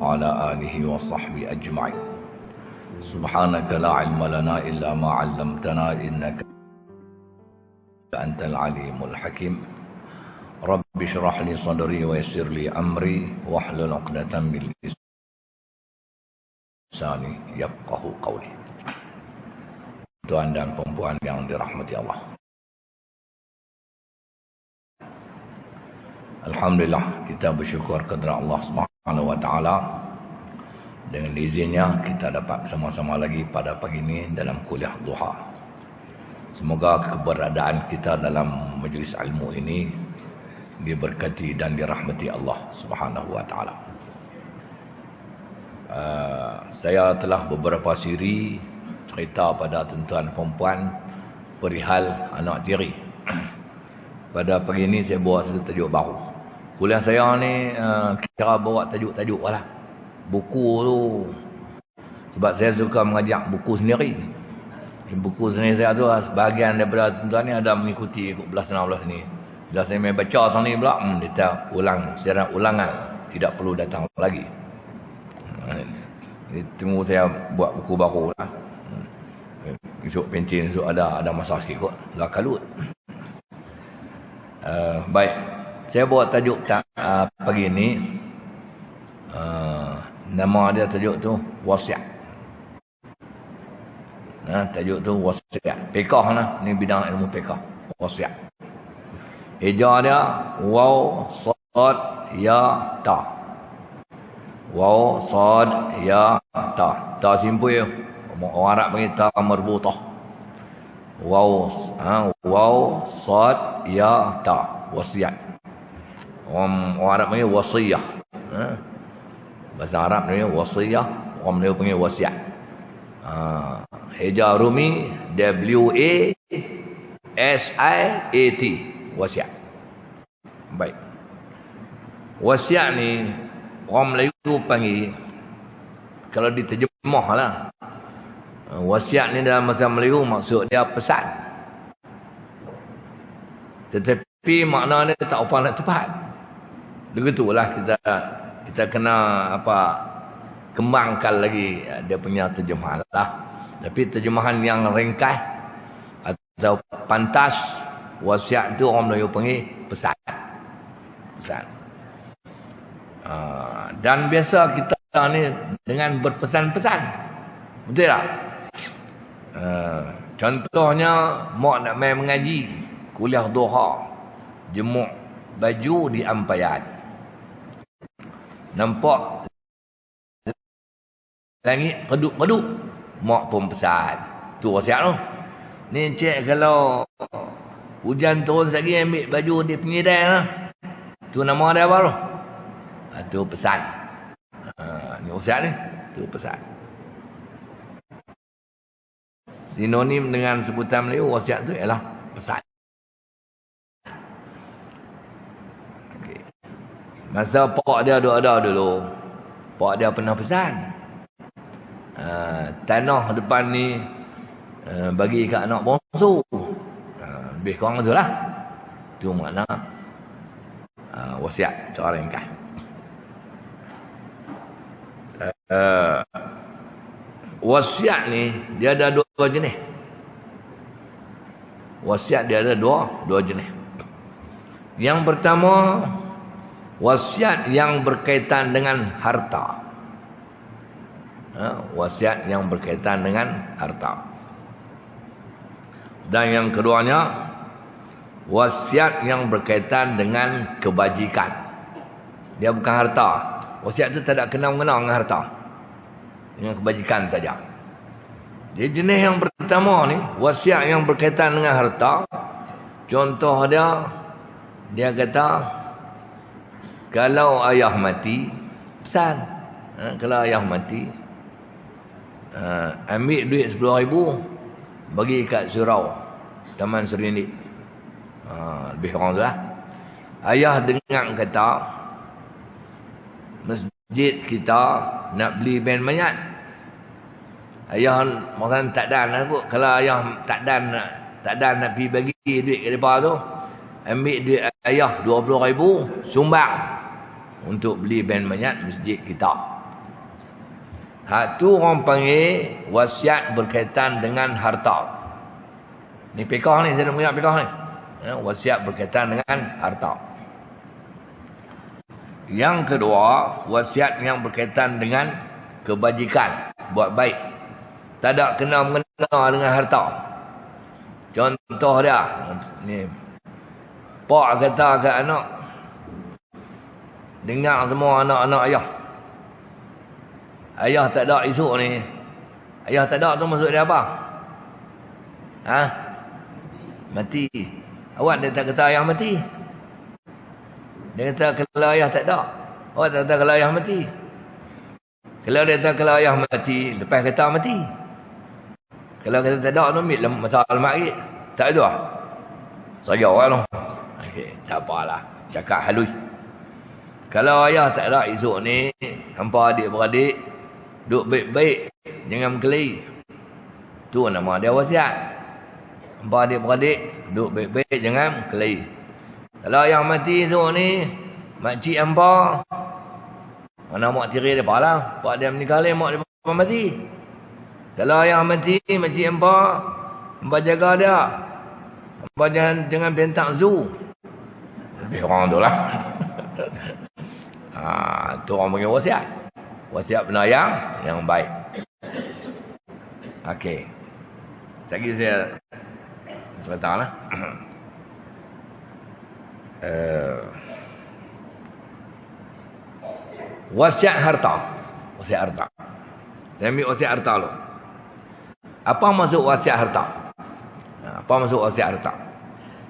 وعلى آله وصحبه أجمعين. سبحانك لا علم لنا إلا ما علمتنا إنك أنت العليم الحكيم. رب اشرح لي صدري ويسر لي أمري واحلل عقدة من لساني يفقهوا قولي. Tuan dan perempuan yang dirahmati Allah, alhamdulillah kita bersyukur kepada Allah Subhanahu wa taala. Dengan izinnya kita dapat bersama-sama lagi pada pagi ini dalam kuliah duha. Semoga keberadaan kita dalam majlis ilmu ini diberkati dan dirahmati Allah Subhanahu wa taala. Saya telah beberapa siri cerita pada tuan-tuan perempuan perihal anak tiri. Pada pagi ini saya bawa satu tajuk baru. Kuliah saya ni kira bawa tajuk-tajuk lah. Buku tu. Sebab saya suka mengajak buku sendiri. Buku sendiri saya tu sebahagian daripada tuan-tuan ni ada mengikuti ikut belas ni. Bila saya main baca sana ni pula, kita ulang secara ulangan. Tidak perlu datang lagi. Tunggu saya buat buku baru lah. Esok pencin, esok ada masa sikit kot. Dah kalut. Baik. Saya buat tajuk pagi ini. Nama dia tajuk tu wasiat. Tajuk tu wasiat. Fiqh lah. Ni bidang ilmu fiqh. Wasiat. Eja dia waw, sad, ya, ta. Waw, sad, ya, ta. Ta simpul. Orang Arab panggil ta marbutah. Waw, sad, ya, ta. Wasiat. Orang Arab panggil wasiyah. Bahasa Arab ni wasiyah, orang Melayu panggil wasiat. Hijab Rumi W-A-S-I-A-T, wasiat. Baik. Wasiat ni orang Melayu panggil, kalau diterjemah lah, wasiat ni dalam bahasa Melayu maksud dia pesan. Tetapi makna dia tak apa nak tepat. Begitulah kita kena kembangkan lagi dia punya terjemahan lah. Tapi terjemahan yang ringkas atau pantas, wasiat itu orang Melayu panggil pesan. Dan biasa kita ni dengan berpesan-pesan, betul tak? Contohnya mak nak main mengaji, kuliah duha, jemuk baju di ampayan, nampak langit redup-redup, mak pun pesan. Tu wasiat tu. Ni cik kalau hujan turun lagi ambil baju di penyirai lah. Tu nama dia apa tu? Tu pesan. Ni wasiat ni. Tu pesan. Sinonim dengan sebutan Melayu wasiat tu ialah pesan. Okay. Masa pak dia ada dulu, pak dia pernah pesan, tanah depan ni bagi kat anak bongsu. Lebih kurang tu lah. Itu makna wasiat secara ringkas. Wasiat ni dia ada dua jenis. Wasiat dia ada dua jenis. Yang pertama, wasiat yang berkaitan dengan harta. Wasiat yang berkaitan dengan harta. Dan yang keduanya, wasiat yang berkaitan dengan kebajikan. Dia bukan harta. Wasiat itu tak ada kena-mengena dengan harta. Dengan kebajikan saja. Jadi jenis yang pertama ni, wasiat yang berkaitan dengan harta. Contoh dia kata, kalau ayah mati, pesan. Kalau ayah mati, ambil duit 10,000, bagi kat surau Taman Serindip. Lebih kurang tu lah. Ayah dengar kata masjid kita nak beli band mayat. Ayah maksudnya tak dan lah kot. Kalau ayah tak dan nak pergi bagi duit ke depan tu, ambil duit ayah 20,000, sumbang untuk beli band mayat masjid kita. Hak tu orang panggil wasiat berkaitan dengan harta. Ni fiqh ni, saya nak ingat fiqh ni. Wasiat berkaitan dengan harta. Yang kedua, wasiat yang berkaitan dengan kebajikan, buat baik. Tak ada kena mengena dengan harta. Contoh dia, ni. Pak kata kat anak, dengar semua anak-anak ayah. Ayah tak ada esok ni. Ayah tak ada tu maksud dia apa? Ha? Mati. Awak dia tak kata ayah mati. Dia kata kalau ayah tak ada. Awak tak kata kalau ayah mati. Kalau dia kata kalau ayah mati, lepas kata mati. Kalau kata tak ada tu, ambil masalah lemak lagi. Tak ada. Saya orang tu. Okey, tak apalah. Cakap halus. Kalau ayah tak ada esok ni, hampa adik-beradik, duduk baik-baik, jangan berkelahi. Tu nama dia wasiat. Hampa adik-beradik, duduk baik-baik, jangan berkelahi. Kalau ayah mati esok ni, makcik hampa, mana mak tiri dia lah. Pak dia menikah lain, mak dia mati. Kalau ayah mati, makcik hampa, hampa jaga dia. Hampa jangan bentak zoo. Lebih orang tu lah. Tu orang panggil wasiat. Wasiat benda yang baik. Okey. Sekali saya cerita lah. Wasiat harta. Wasiat harta. Saya ambil wasiat harta dulu. Apa maksud wasiat harta? Apa maksud wasiat harta?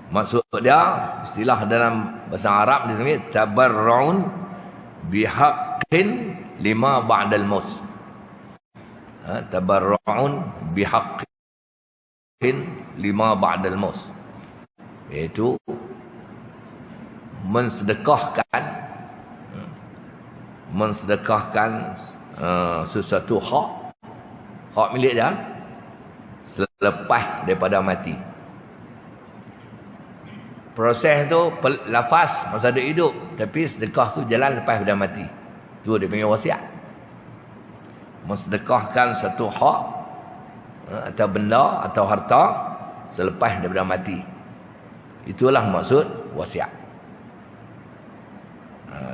Maksud dia, istilah dalam bahasa Arab dia panggil tabarrun bihaqqin lima ba'dal maut. Tabarrun bihaqqin lima ba'dal maut. Iaitu mensedekahkan sesuatu hak milik dia selepas daripada mati. Proses tu lafaz masa dia hidup, tapi sedekah tu jalan lepas dia mati. Tu dia panggil wasiat. Mensedekahkan satu hak atau benda atau harta selepas daripada mati. Itulah maksud wasiat.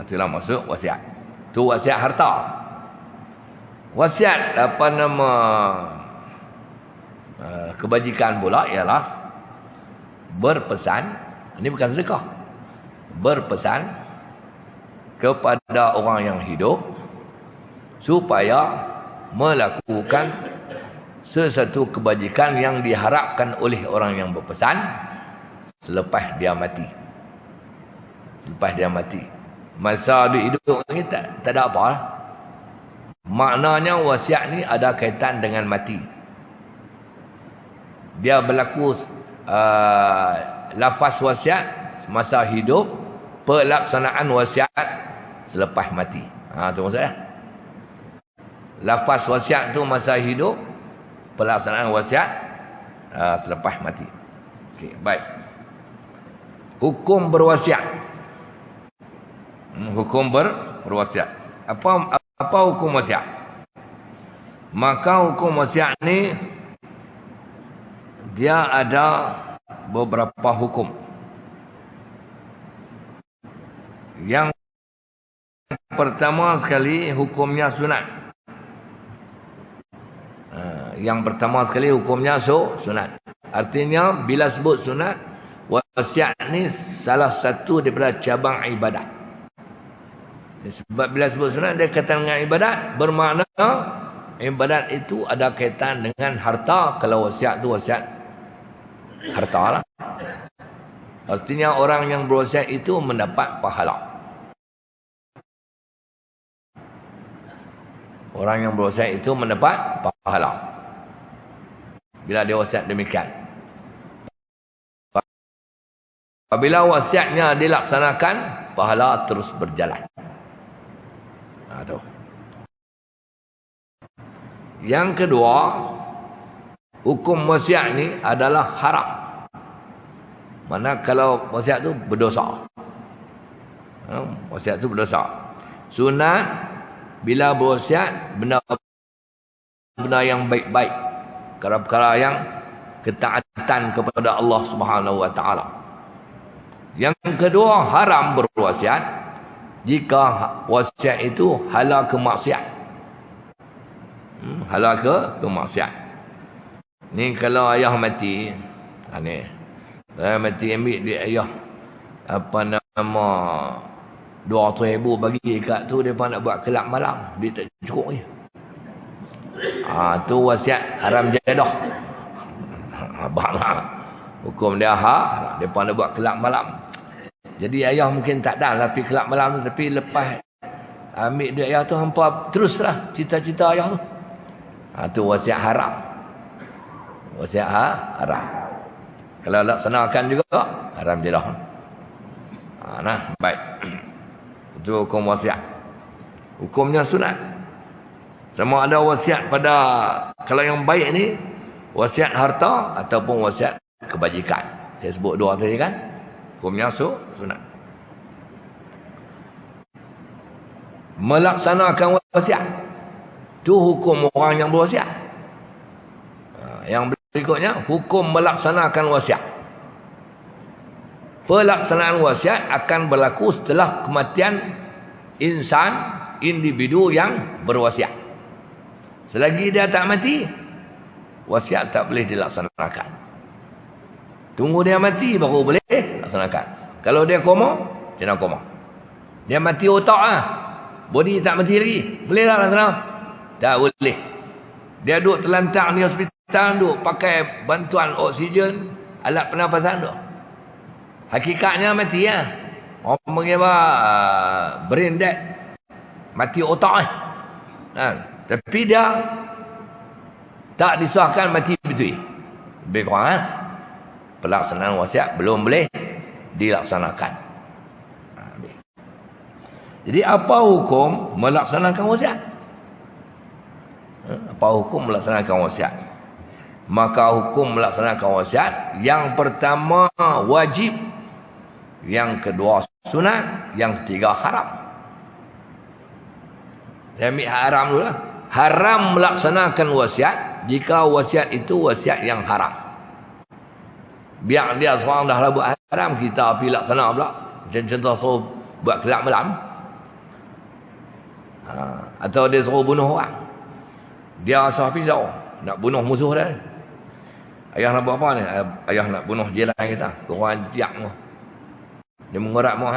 Itulah maksud wasiat. Tu wasiat harta. Wasiat apa nama kebajikan pula ialah berpesan. Ini bukan sedekah. Berpesan kepada orang yang hidup supaya melakukan sesuatu kebajikan yang diharapkan oleh orang yang berpesan selepas dia mati. Selepas dia mati. Masa dia hidup ni tak ada apa lah. Maknanya wasiat ni ada kaitan dengan mati. Dia berlaku lafaz wasiat masa hidup, pelaksanaan wasiat selepas mati. Tu maksudnya. Lafaz wasiat tu masa hidup, pelaksanaan wasiat selepas mati. Okey, baik. Hukum berwasiat. Hukum berwasiat. Apa hukum wasiat? Maka hukum wasiat ni dia ada beberapa hukum. Yang pertama sekali hukumnya sunat. Yang pertama sekali hukumnya sunat. Artinya bila sebut sunat, wasiat ni salah satu daripada cabang ibadat. Sebab bila sebut sunat dia kaitan dengan ibadat, bermakna ibadat itu ada kaitan dengan harta. Kalau wasiat tu wasiat harta lah. Artinya orang yang berwasiat itu mendapat pahala. Orang yang berwasiat itu mendapat pahala bila dia wasiat demikian. Apabila wasiatnya dilaksanakan, pahala terus berjalan. Tu. Yang kedua, hukum wasiat ni adalah haram. Mana kalau wasiat tu berdosa. Wasiat tu berdosa. Sunat bila berwasiat benda benda-benda yang baik-baik, perkara-perkara yang ketaatan kepada Allah Subhanahu wa taala. Yang kedua, haram berwasiat jika wasiat itu halal ke maksiat. Halal ke maksiat. Ni kalau ayah mati, ni ayah mati ambil duit ayah apa nama 200,000 bagi kat tu, depa nak buat kelab malam, dia tak cukup ni. Tu wasiat haram jadah. Abanglah hukum dia depa nak buat kelab malam. Jadi ayah mungkin tak dah lah pergi kelab malam tu, tapi lepas ambil duit ayah tu hampa teruslah cita-cita ayah tu. Tu wasiat haram. Wasiat haram. Kalau laksanakan juga haram jadah. Nah, baik. Itu hukum wasiat. Hukumnya sunat. Sama ada wasiat pada, kalau yang baik ni wasiat harta ataupun wasiat kebajikan. Saya sebut dua tadi kan. Hukumnya sunat. Melaksanakan wasiat, itu hukum orang yang berwasiat. Yang berikutnya, hukum melaksanakan wasiat. Pelaksanaan wasiat akan berlaku setelah kematian individu yang berwasiat. Selagi dia tak mati, wasiat tak boleh dilaksanakan. Tunggu dia mati baru boleh laksanakan. Kalau dia koma, kena koma. Dia mati otak body tak mati lagi, boleh tak laksana? Tak boleh. Dia duduk terlantar di hospital, duduk pakai bantuan oksigen, alat pernafasan tu. Hakikatnya mati orang panggil brain dead, mati otak tapi dia tak disahkan mati betul. Lebih kurang pelaksanaan wasiat belum boleh dilaksanakan. Jadi apa hukum melaksanakan wasiat? Apa hukum melaksanakan wasiat? Maka hukum melaksanakan wasiat, yang pertama wajib, yang kedua sunat, yang ketiga haram. Saya ambil haram dulu lah. Haram melaksanakan wasiat jika wasiat itu wasiat yang haram. Biar dia seorang dah lah buat haram, kita pergi laksana pula. Macam contoh suruh buat kelab malam. Atau dia suruh bunuh orang. Dia asal pisau, nak bunuh musuh dia. Ayah nak buat apa ni? Ayah nak bunuh jiran kita. Orang tiak mu. Dia mengorak mu.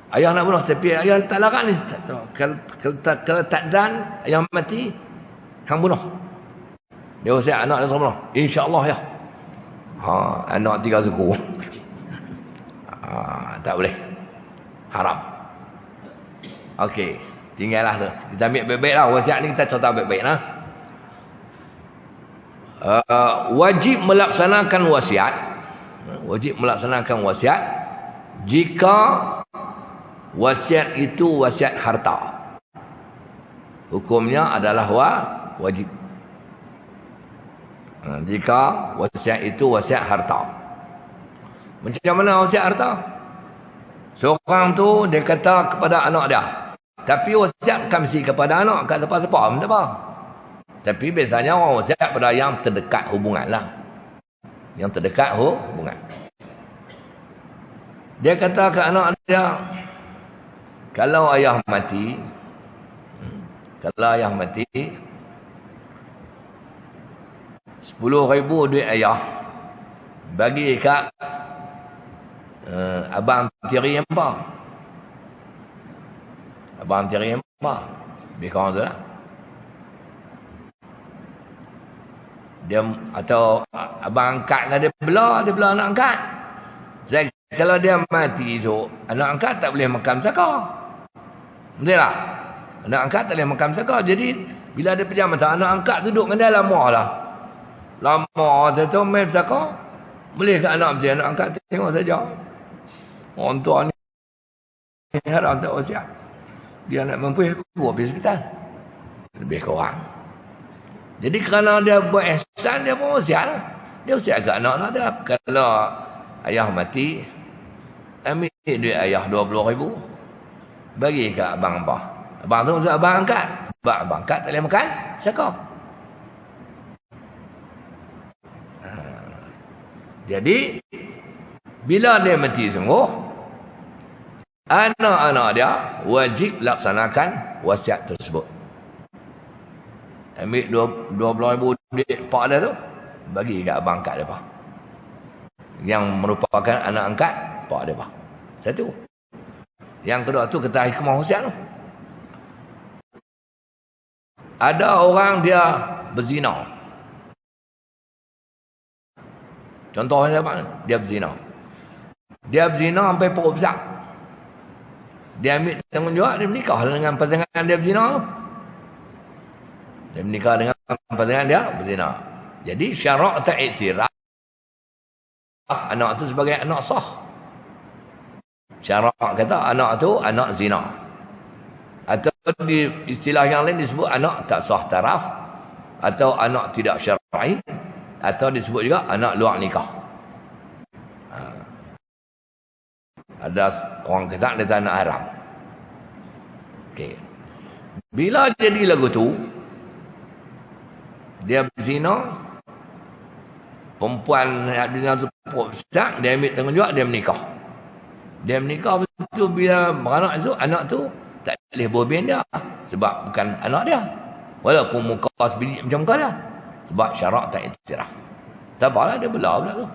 Ayah nak bunuh, tapi ayah tak larang ni. Kalau tak dan, ayah mati, hang bunuh. Dia usia anak dia suruh bunuh. InsyaAllah ya. Anak 3 suku. Tak boleh. Haram. Okey. Tinggallah tu. Kita ambil baik-baik lah. Wasiat ni kita cerita baik-baik lah. Wajib melaksanakan wasiat. Wajib melaksanakan wasiat jika wasiat itu wasiat harta. Hukumnya adalah wajib. Jika wasiat itu wasiat harta. Macam mana wasiat harta? Seorang tu dia kata kepada anak dia, tapi wasiat bukan mesti kepada anak, kat siapa-siapa pun tak apa. Tapi biasanya orang wasiat pada yang terdekat hubungan lah. Yang terdekat hubungan. Dia kata ke anak dia, kalau ayah mati, 10,000 duit ayah bagi kat abang tiri hamba. Abang tiri hamba. Lebih kurang tu lah. Dia atau abang angkat dia belah anak angkat. Jadi kalau dia mati tu, anak angkat tak boleh makan saka. Betul tak? Anak angkat tak boleh makan saka. Jadi bila dia pejam mata, anak angkat duduk dengan dia lama lah. Lama tu main saka. Boleh ke anak macam anak angkat tengok saja. Orang tua ni harap tak wasiat. Dia nak mampu keluar pergi hospital. Lebih kurang. Jadi kerana dia buat ihsan, dia pun wasiat lah. Dia wasiat ke anak dia. Kalau ayah mati, ambil duit ayah 20,000. Bagi ke abang abah. Abang tu maksud abang angkat. Sebab abang angkat tak boleh makan zakah. Jadi bila dia mati sungguh, anak-anak dia wajib laksanakan wasiat tersebut. Ambil 12,000 duit pak dia tu, bagi kat abang angkat dia. Yang merupakan anak angkat pak dia. Satu. Yang kedua tu kata hikmah wasiat tu. Ada orang dia berzina. Contohnya apa? Dia berzina. Dia berzina sampai perut besar. Dia ambil tanggungjawab, dia menikah dengan pasangan dia berzina tu. Dia menikah dengan pasangan dia berzina. Jadi syarak tak iktiraf anak tu sebagai anak sah. Syarak kata anak tu anak zina. Atau di istilah yang lain disebut anak tak sah taraf, atau anak tidak syar'i, atau disebut juga anak luar nikah. Ada orang kata dia tak anak haram. Okey. Bila jadi lagu tu, dia berzina, perempuan berzina tu besar, dia ambil tanggungjawab, dia menikah. Dia menikah betul bila beranak tu, anak tu tak boleh berbin dia. Sebab bukan anak dia. Walaupun muka sebiji macam muka dia. Sebab syarak tak iktiraf. Tak apalah, dia belah pula tu.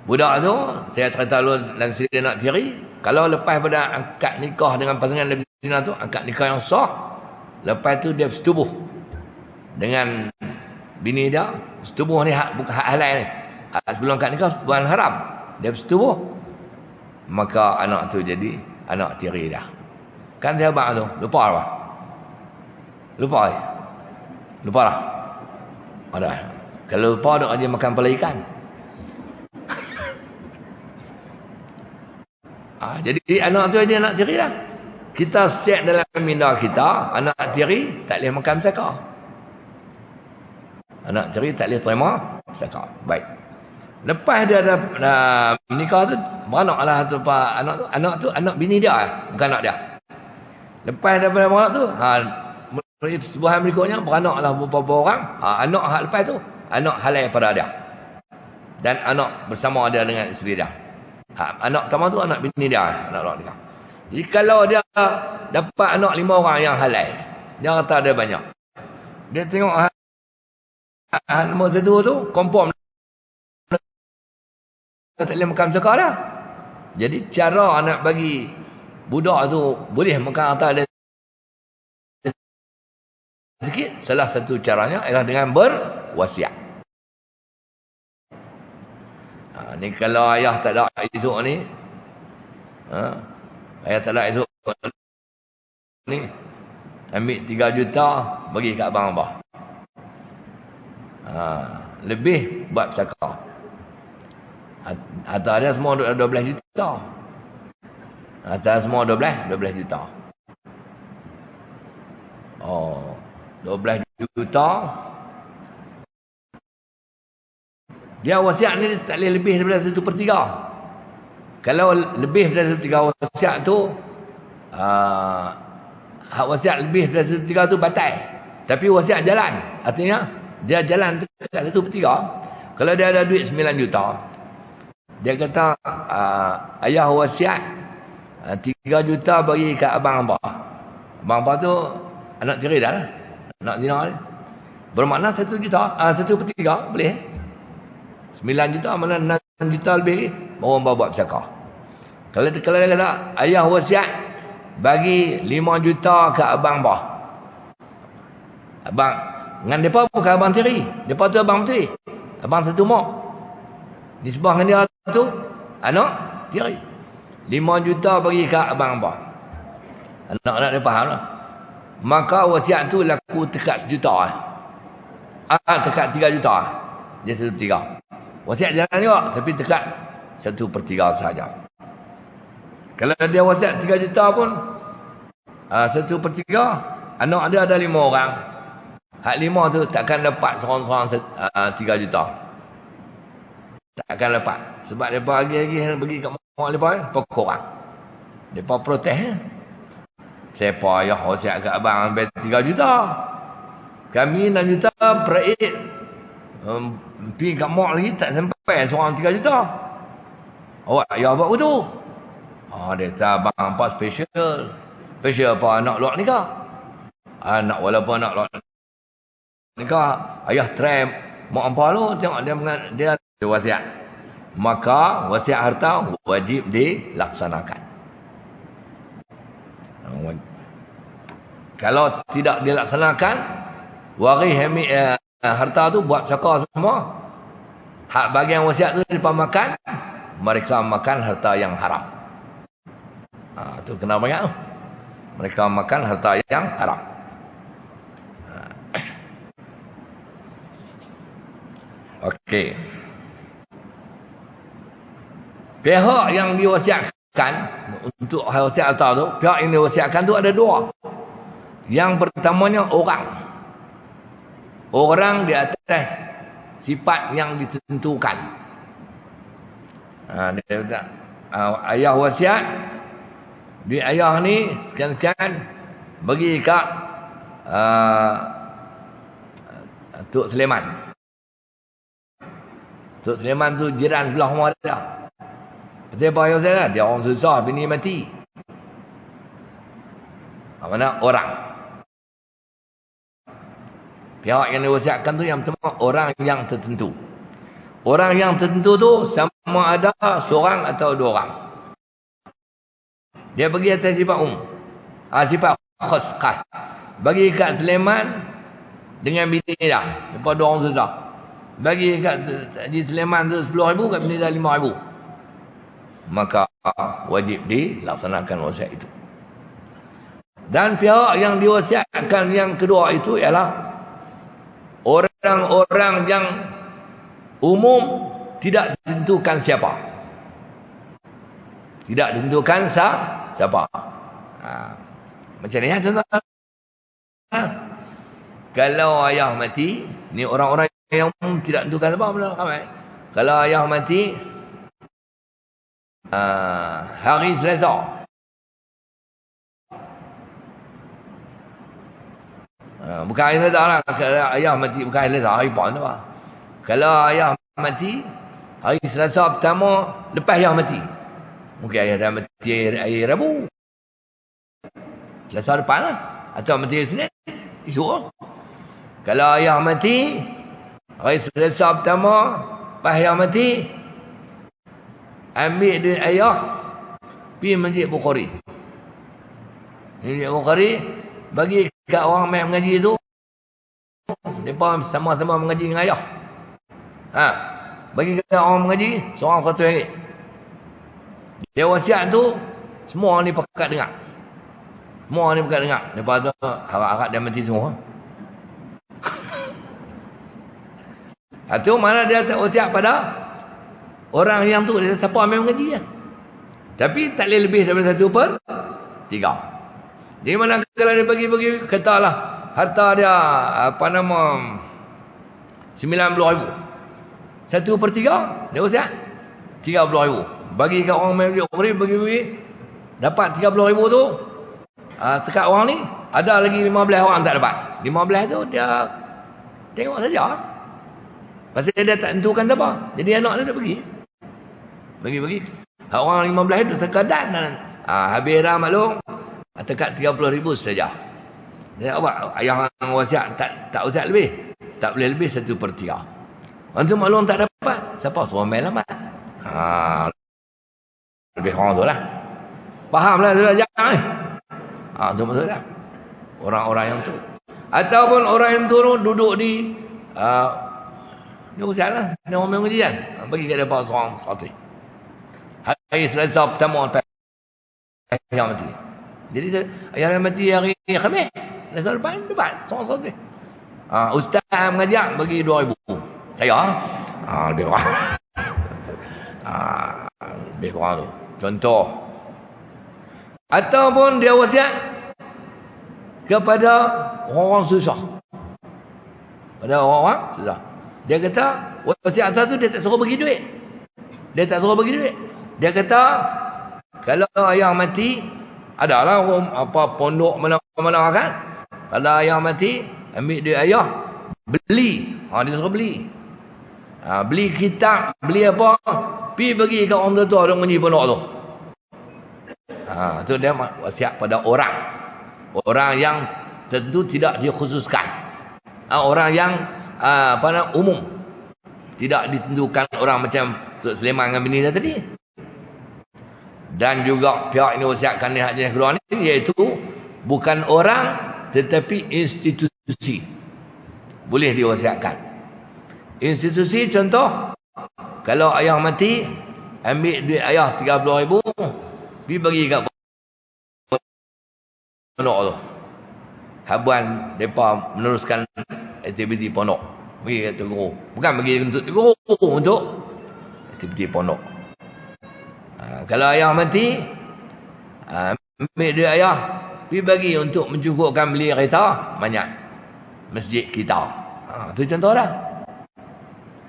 Budak tu, saya cerita dulu dalam cerita nak tiri, kalau lepas pada angkat nikah dengan pasangan dia berzina tu, angkat nikah yang sah, lepas tu dia bersetubuh dengan bini dia. Setubuh ni bukan hak halal ni. Sebelum angkat nikah, bukan haram. Dia bersetubuh, maka anak tu jadi anak tiri dah. Kan dia abang tu, lupa apa? Lupa eh? Lupa lah. Ada. Kalau lupa dok dia makan kepala ikan. Jadi anak tu dia anak tiri dah. Kita set dalam minda kita, anak tiri tak boleh makan zakah. Anak tiri tak boleh terima zakah. Baik. Lepas dia dah menikah tu, beranaklah tu anak tu anak bini dia, bukan anak dia. Lepas daripada beranak tu, sebuah berikutnya beranaklah beberapa orang. Anak hak lepas tu, anak halal pada dia. Dan anak bersama dia dengan isteri dia. Anak pertama tu anak bini dia, anak dia. Jadi kalau dia dapat anak 5 orang yang halal, dia kata dia banyak. Dia tengok nombor 1 tu, confirm tak boleh makan zakah dah. Jadi cara nak bagi budak tu boleh makan harta dia sikit, salah satu caranya ialah dengan berwasiat. Ni kalau ayah tak ada esok ni, ayah tak ada esok ni, ambil 3 juta bagi kat abang abah. Lebih buat zakah. Atas dia semua 12 juta. Atas semua 12 juta. 12 juta. Dia wasiat ni tak boleh lebih daripada 1/3. Kalau lebih daripada 1/3 wasiat tu, hak wasiat lebih daripada 1/3 tu batal. Tapi wasiat jalan. Artinya dia jalan dekat 1/3. Kalau dia ada duit 9 juta, dia kata ayah wasiat 3 juta bagi kat abang abah. Abang abah tu anak tiri dah lah. Anak zina ni. Bermakna 1 juta, 1/3 boleh. 9 juta mana 6 juta lebih baru abang buat zakah. Kalau dia kata ayah wasiat bagi 5 juta kat abang abah. Abang dengan depa bukan abang tiri. Depa tu abang tiri. Abang satu mak. Nisbah dengan dia tu anak tiri. 5 juta bagi kat abang abah. Anak-anak dia faham lah. Maka wasiat tu laku tekat 1 juta. Tekat 3 juta. Dia 1/3. Wasiat jalan juga, tapi tekat 1/3 sahaja. Kalau dia wasiat 3 juta pun 1/3, anak dia ada 5 orang. Hak 5 tu takkan dapat seorang-seorang 3 juta. Takkan dapat. Sebab mereka bagi kat mak mereka, pokok orang. Mereka protes. Siapa ayah wasiat kat abang sampai 3 juta. Kami 6 juta peraik. Pergi kat mak lagi tak sampai seorang 3 juta. Awak ayah buat begitu. Dia kata abang hampa special. Special apa anak luar nikah. Anak walaupun anak luar nikah. Ayah try mak hampa lu. Tengok dia wasiat. Maka wasiat harta wajib dilaksanakan. Kalau tidak dilaksanakan, waris harta tu buat cakar semua. Hak bagian wasiat tu mereka makan, mereka makan harta yang haram. Tu kena banyak tu. Mereka makan harta yang haram. Okey. Pihak yang diwasiatkan untuk wasiat harta tu, pihak yang diwasiatkan tu ada 2. Yang pertamanya orang. Orang di atas sifat yang ditentukan. Dia kata, ayah wasiat, duit ayah ni sekian-sekian bagi kat Tok Sulaiman. Tok Sulaiman tu jiran sebelah rumah dia. Siapa ayah saya? Dia orang susah, bini mati. Mana orang. Pihak yang diwasiatkan tu yang pertama orang yang tertentu. Orang yang tertentu tu sama ada seorang atau 2 orang. Dia bagi atas sifat sifat khas. Bagi kat Sulaiman dengan bini dah. Lepas 2 orang susah. Bagi kat di Sulaiman tu 10,000, kat bini dah 5,000. Maka wajib dilaksanakan wasiat itu. Dan pihak yang diwasiatkan yang kedua itu ialah orang-orang yang umum tidak ditentukan siapa. Tidak ditentukan siapa. Macam ni contoh. Kalau ayah mati, ni orang-orang yang umum tidak ditentukan siapa benar ramai. Kalau ayah mati hari Selasa. Bukan hari Selasa lah. Kalau ayah mati bukan hari Selasa, hari Pon tu lah. Kalau ayah mati hari Selasa pertama lepas ayah mati. Mungkin ayah dah mati hari Rabu. Selasa depan lah. Atau mati hari Senin. Esok. Kalau ayah mati hari Selasa pertama lepas ayah mati, ambil duit ayah pergi Masjid Bukhari. Masjid Bukhari bagi kat orang main mengaji tu, mereka sama-sama mengaji dengan ayah. Bagi kat orang mengaji seorang RM100. Dia wasiat tu semua ni pakat dengar. Semua ni pakat dengar. Lepas tu harap-harap dia mati semua. Itu mana dia tak wasiat pada orang yang tu, dia siapa ambil mengaji ya. Tapi tak boleh lebih daripada 1/3. Di mana kalau dia bagi-bagi, katalah harta dia apa nama 90,000. 1/3 dia wasiat 30,000. Bagi kat orang main bagi dapat 30,000 tu. Dekat orang ni ada lagi 15 orang tak dapat. 15 tu dia tengok saja. Pasal dia tak tentukan apa. Jadi anak dia dah bagi. Bagi-bagi. Hak orang 15 itu sekadar dan habis dah maklum. Dekat 30,000 saja. Dia apa? Ayah orang wasiat tak wasiat lebih. Tak boleh lebih 1/3. Antum maklum tak dapat. Siapa suruh main lama? Lebih kurang tu lah. Fahamlah sudah jangan. Itu maksud dah. Orang-orang yang tu. Ataupun orang yang turun duduk di dia wasiat lah. Dia orang mengaji kan. Bagi kat dia seorang satu. Hari Selasa pertama ayah mati. Jadi ayah mati hari Khamis. Selasa depan seorang satu. Ustaz mengajak bagi 2,000. Saya lebih kurang. Lebih kurang tu. Contoh. Ataupun dia wasiat kepada orang susah. Pada orang susah. Dia kata wasiat atas tu dia tak suruh bagi duit. Dia tak suruh bagi duit. Dia kata kalau ayah mati Adalah pondok mana-mana kan. Kalau ayah mati, ambil duit ayah, beli. Dia suruh beli. Beli kitab, beli apa, pergi bagi kat orang tua orang menyi pondok tu. Tu dia wasiat pada orang. Orang yang tentu tidak dikhususkan. Orang yang umum. Tidak ditentukan orang macam Tok Sulaiman dengan bini dia tadi. Dan juga pihak ini wasiatkan ni yang kedua ni, iaitu bukan orang tetapi institusi. Boleh diwasiatkan. Institusi contoh, kalau ayah mati, ambil duit ayah 30,000, pergi bagi kat pondok tu. Habuan mereka meneruskan aktiviti pondok. Bagi kat Tok Guru. Bukan bagi untuk Tok Guru, untuk aktiviti pondok. Kalau ayah mati, ambil duit ayah, pergi bagi untuk mencukupkan beli kereta banyak masjid kita. Tu contoh dah.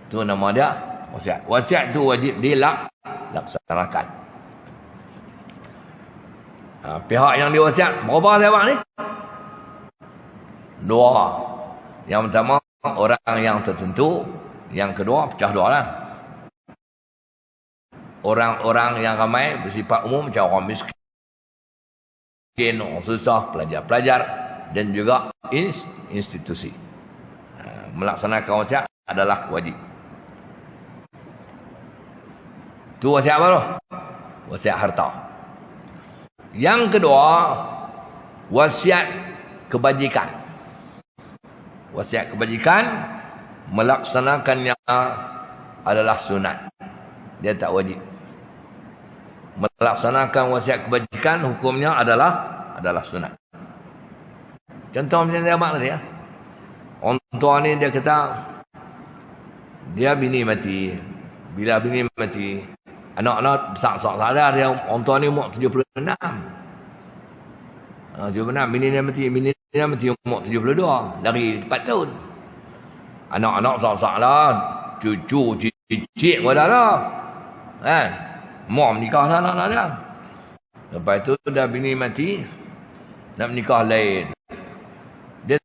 Tu nama dia wasiat. Wasiat tu wajib dilaksanakan. Pihak yang diwasiat berapa sahabat ni? 2. Yang pertama orang yang tertentu, yang kedua pecah 2 lah. Orang-orang yang ramai bersifat umum macam orang miskin, orang susah, pelajar-pelajar dan juga institusi. Melaksanakan wasiat adalah wajib. Tu wasiat apa tu? Wasiat harta. Yang kedua, wasiat kebajikan. Wasiat kebajikan melaksanakannya adalah sunat. Dia tak wajib. Melaksanakan wasiat kebajikan hukumnya adalah sunat. Contoh macam saya abang tadi ya. Orang tua ni dia kata dia bini mati. Bila bini mati, anak-anak besar-besar sadar dia, orang tua ni umur 76. 76, bini dia mati umur 72, dari 4 tahun. Anak-anak besar-besar lah, cucu, cicit pun dah lah. Kan? Mom nikah dah anak-anak dia. Lepas tu dah bini mati, nak menikah lain. Dia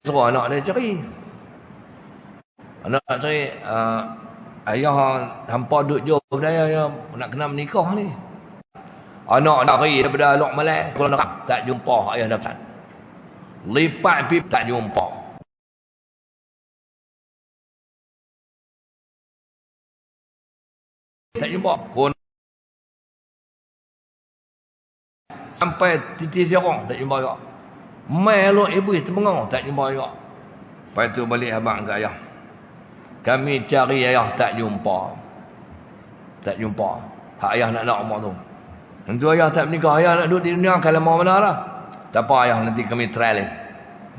suruh anak dia cari. Anak nak cari, ayah hampa duduk jauh pada ayah nak kena menikah ni. Anak nak pergi daripada Lok Malai, kalau nak tak jumpa ayah dapat. Lipat pip tak jumpa. Tak jumpa. Sampai titik siarang tak jumpa juga. Mai elok ibu terbengau tak jumpa juga. Lepas tu balik abang ke ayah. Kami cari ayah tak jumpa. Tak jumpa. Hak ayah nak umur tu. Tentu ayah tak menikah. Ayah nak duduk di dunia kalau mau mana lah. Tak apa ayah, nanti kami try lagi.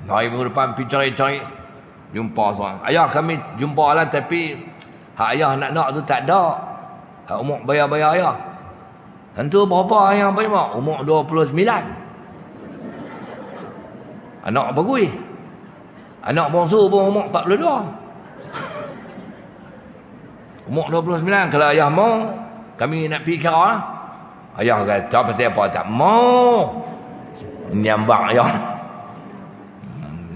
Hari minggu depan pergi cari-cari. Jumpa seorang. Ayah kami jumpa lah tapi hak ayah nak tu tak ada. Hak umur bayar-bayar ayah. Tentu berapa ayah bayar? Umur 29. Anak bergui. Anak bongsu pun umur 42. Umur 29. Kalau ayah mau, kami nak pergi kira lah. Ayah kata pasal apa tak mau. Nyambak ayah.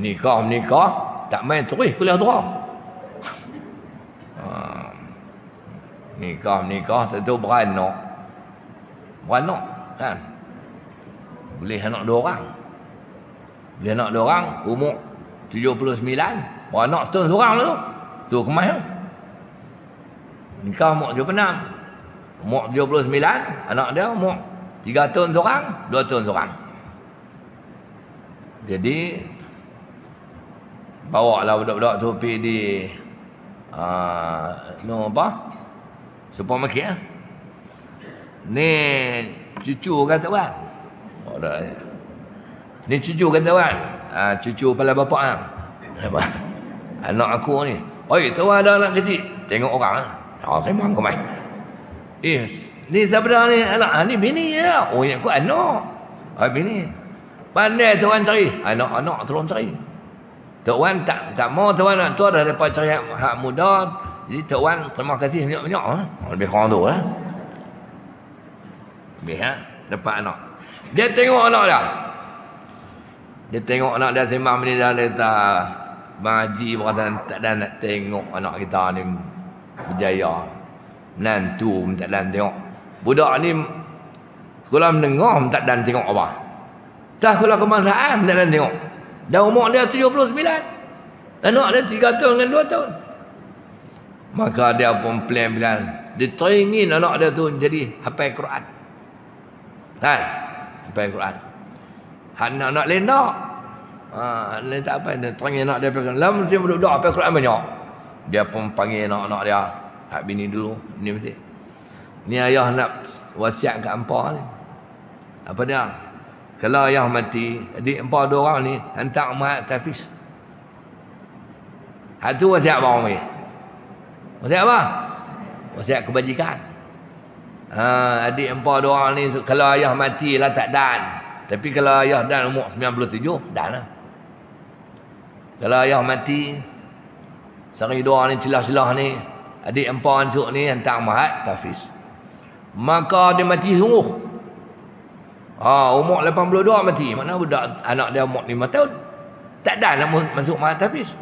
Nikah. Tak main terus kuliah dua. Nikah. Satu beranak. Beranak. Kan? Boleh anak 2 orang. Boleh anak 2 orang. Umur 79. Beranak setahun seorang lah tu. Tu kemas tu. Nikah umur 76. Umur 79. Anak dia umur 3 tahun seorang. 2 tahun seorang. Jadi bawa lah budak-budak tu pergi di supermarket lah. Ni cucu kata bang. Ni cucu kata bang. Cucu kepala bapak lah. Anak aku ni. Oi, tu ada anak kecil. Tengok orang lah. Saya mahu ke main. Ni siapa dah ni anak? Ni bini je lah. Oh, yang aku anak. Bini. Pandai tuan cari. Anak-anak tolong cari. Tuan tak mau tuan nak tua dah dapat cari hak muda. Jadi tuan terima kasih banyak-banyak. Lebih kurang tu lah. Lebih dapat anak. Dia tengok anak dia. Dia tengok anak dia sembang benda dia kata, Bang Haji berasa tak ada nak tengok anak kita ni berjaya. Menantu tak ada tengok. Budak ni sekolah menengah tak ada tengok apa. Tak sekolah kebangsaan tak ada tengok. Dan umur dia 79. Anak dia 3 tahun dengan 2 tahun. Maka dia pun plan-plan. Dia teringin anak dia tu jadi hafal Quran. Kan? Hafal Quran. Anak-anak lain tak. Lain tak apa. Dia teringin anak dia hafal Quran. Lama mesti duduk hafal Quran banyak. Dia pun panggil anak-anak dia. Hak bini dulu. Ni mesti. Ni ayah nak wasiat kat hampa ni. Apa dia? Kalau ayah mati, adik hampa 2 orang ni hantar mat tahfiz. Hak tu wasiat bang ni. Wasiat apa? Wasiat kebajikan. Adik hampa 2 orang ni kalau ayah mati lah tak dan. Tapi kalau ayah dan umur 97, dan lah. Kalau ayah mati, sehari 2 ni celah-celah ni, adik hampa esok ni hantar mat tahfiz. Maka dia mati sungguh. Umur 82 mati. Mana budak anak dia umur 5 tahun. Tak ada nak masuk mat tahfiz.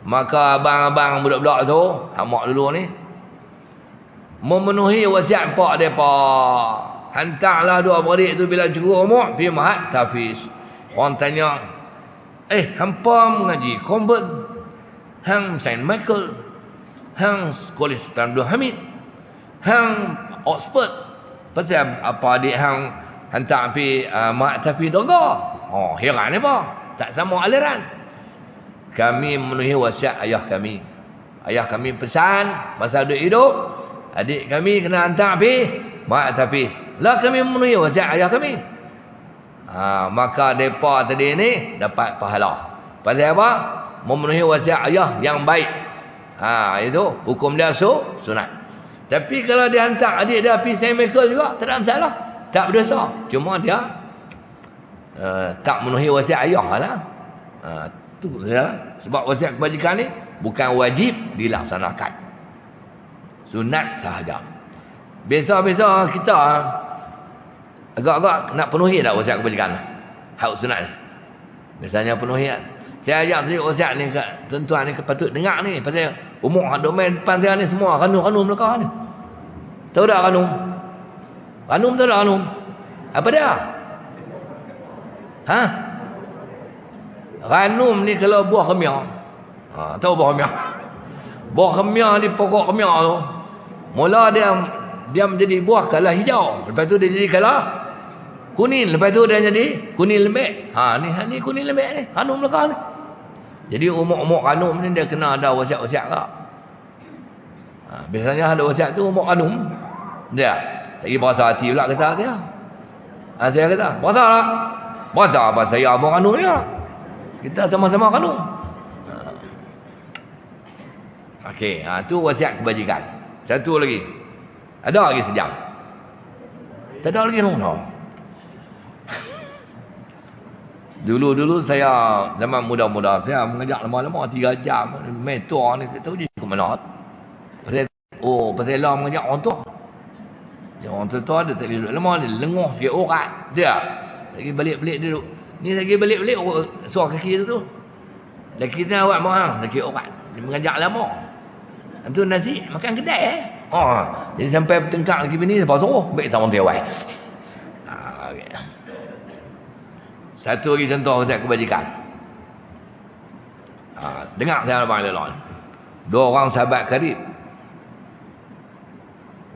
Maka abang-abang budak-budak tu, hak mak dulu ni, memenuhi wasiat pak depa. Hantarlah 2 beradik tu bila cukup umur pergi mat tahfiz. Orang tanya, hampa mengaji Convent, hang Saint Michael, hang College Abdul Hamid, hang Oxford. Pasal apa adik hang hantar pergi mat tahfiz doga? Heran apa? Tak sama aliran. Kami memenuhi wasiat ayah kami. Ayah kami pesan masa duduk hidup, adik kami kena hantar pergi mat tahfiz. Lah kami memenuhi wasiat ayah kami. Maka mereka tadi ni dapat pahala. Pasal apa? Memenuhi wasiat ayah yang baik. Itu hukum dia sunat. Tapi kalau dia hantar adik dia pergi Saint Michael juga, tak ada masalah. Tak berdosa. Cuma dia tak memenuhi wasiat ayah lah. Tu ya. Sebab wasiat kebajikan ni bukan wajib dilaksanakan. Sunat sahaja. Biasa-biasa kita agak-agak nak penuhi tak wasiat kebajikan? Hak sunat ni. Biasanya penuhi kan. Saya ajak tadi wasiat ni kat tuan-tuan ni patut dengar ni. Pasal umur domain depan saya ni semua kanun-kanun belakang ni. Tahu tak kanun? Kanun tahu tak kanun? Apa dia? Ranum ni kalau buah kemia. Tahu buah kemia? Buah kemia ni pokok kemia tu. Mula dia menjadi buah kala hijau. Lepas tu dia jadi kala kuning. Lepas tu dia jadi kuning lembek. Ni kuning lembek ni. Ranum belakang ni. Jadi umur-umur ranum ni dia kena ada wasiat-wasiat tak? Biasanya ada wasiat tu umur ranum. Dia. Lagi berasa hati pula kata dia. Saya kata, berasa tak? Berasa apa saya abang ranum ni lah. Kita sama-sama kanun. Okey, tu wasiat kebajikan. Satu lagi. Ada lagi sejam. Tak ada lagi no. Dulu saya zaman muda-muda saya mengajak lama-lama 3 jam mentor ni tak tahu dia ke mana. Pasal lah mengajak orang tua. Dia orang tua dia tak duduk lama, dia lenguh sikit orang dia. Lagi balik-balik dia duduk. Ni lagi balik-balik suara kaki tu. Laki tu awak marah, laki orang. Dia mengajak lama. Itu nasi makan kedai jadi sampai bertengkar lagi bini lepas suruh baik tak orang tiawai. Okay. Satu lagi contoh wasiat kebajikan. Dengar saya abang lelon. 2 orang sahabat karib.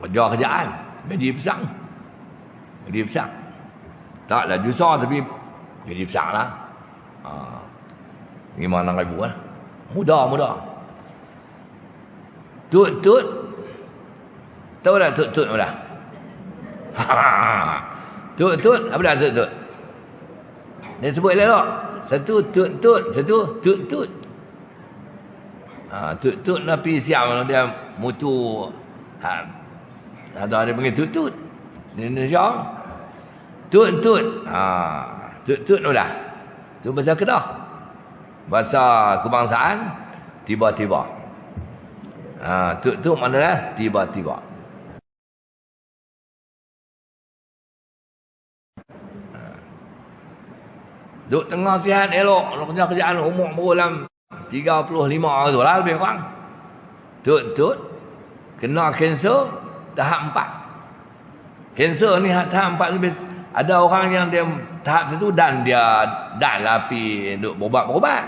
Kerjaan, gaji besar. Taklah susah tapi gaji besar lah. 5,000 lah. Mudah. Tut. Tahu tak tut apa dah? Tut. Apa dah tut? Dia sebut elok. Satu tut. Satu tut. Tut nak pergi siap dia mutu. Ada panggil tut. Di Indonesia. Tut. Tut apa dah? Tu bahasa Kedah. Bahasa kebangsaan tiba-tiba. Tut mana dah? Tiba-tiba. Duk tengah sihat elok, kerja kerjaan umur dalam 35 tu lah lebih kurang. Tut kena kanser tahap 4. Kanser ni tahap 4 lebih, ada orang yang dia tahap itu dan dia dah lah pergi duk berubat.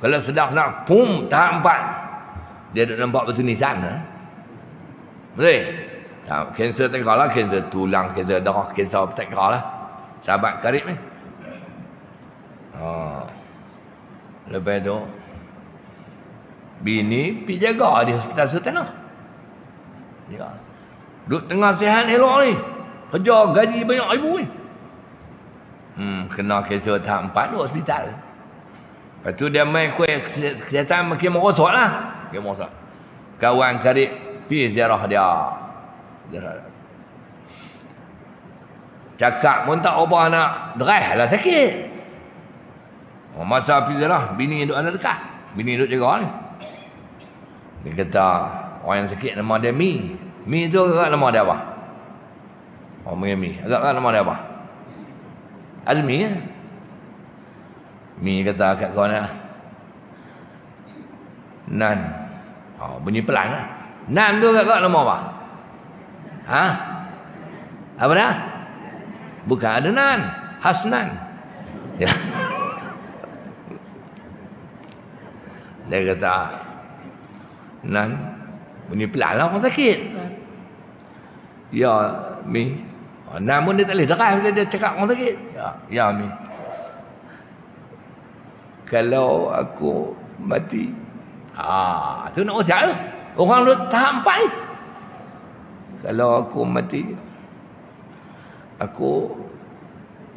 Kalau sedang pum tahap 4 dia duk nampak betul nisan. Betul? Kanser tengah lah, kanser tulang, kanser darah, kanser tengah lah. Sahabat karib ni. Lepas tu bini pergi jaga di hospital Sultanah. Ya. Duk tengah sihat elok ni. Kerja gaji banyak ribu ni. Kena kanser tahap 4 duk hospital. Lepas tu dia main kuih kesihatan makin merosot lah. Makin merosot. Kawan karib pergi ziarah dia. Cakap pun tak apa nak drive lah sakit. Masa pergi ziarah, bini duduk ada dekat. Bini duduk jaga ni. Dia kata, orang yang sakit nama dia Mi. Mi tu agak nama dia apa? Mi. Agak nama dia apa? Azmi ya? Mi kata kat kawan dia, Nan. Bunyi pelan lah. Nan tu agak nama apa? Apa dah? Bukan ada Nan. Hasnan. Ya. Dia kata, Nan, bunyi pelan lah orang sakit. Ya, Mi. Nan pun dia tak boleh deras bila dia cakap orang sakit. Ya, Mi. Kalau aku mati. Tu nak usia tu. Orang tu tahap 4 ni. Kalau aku mati, aku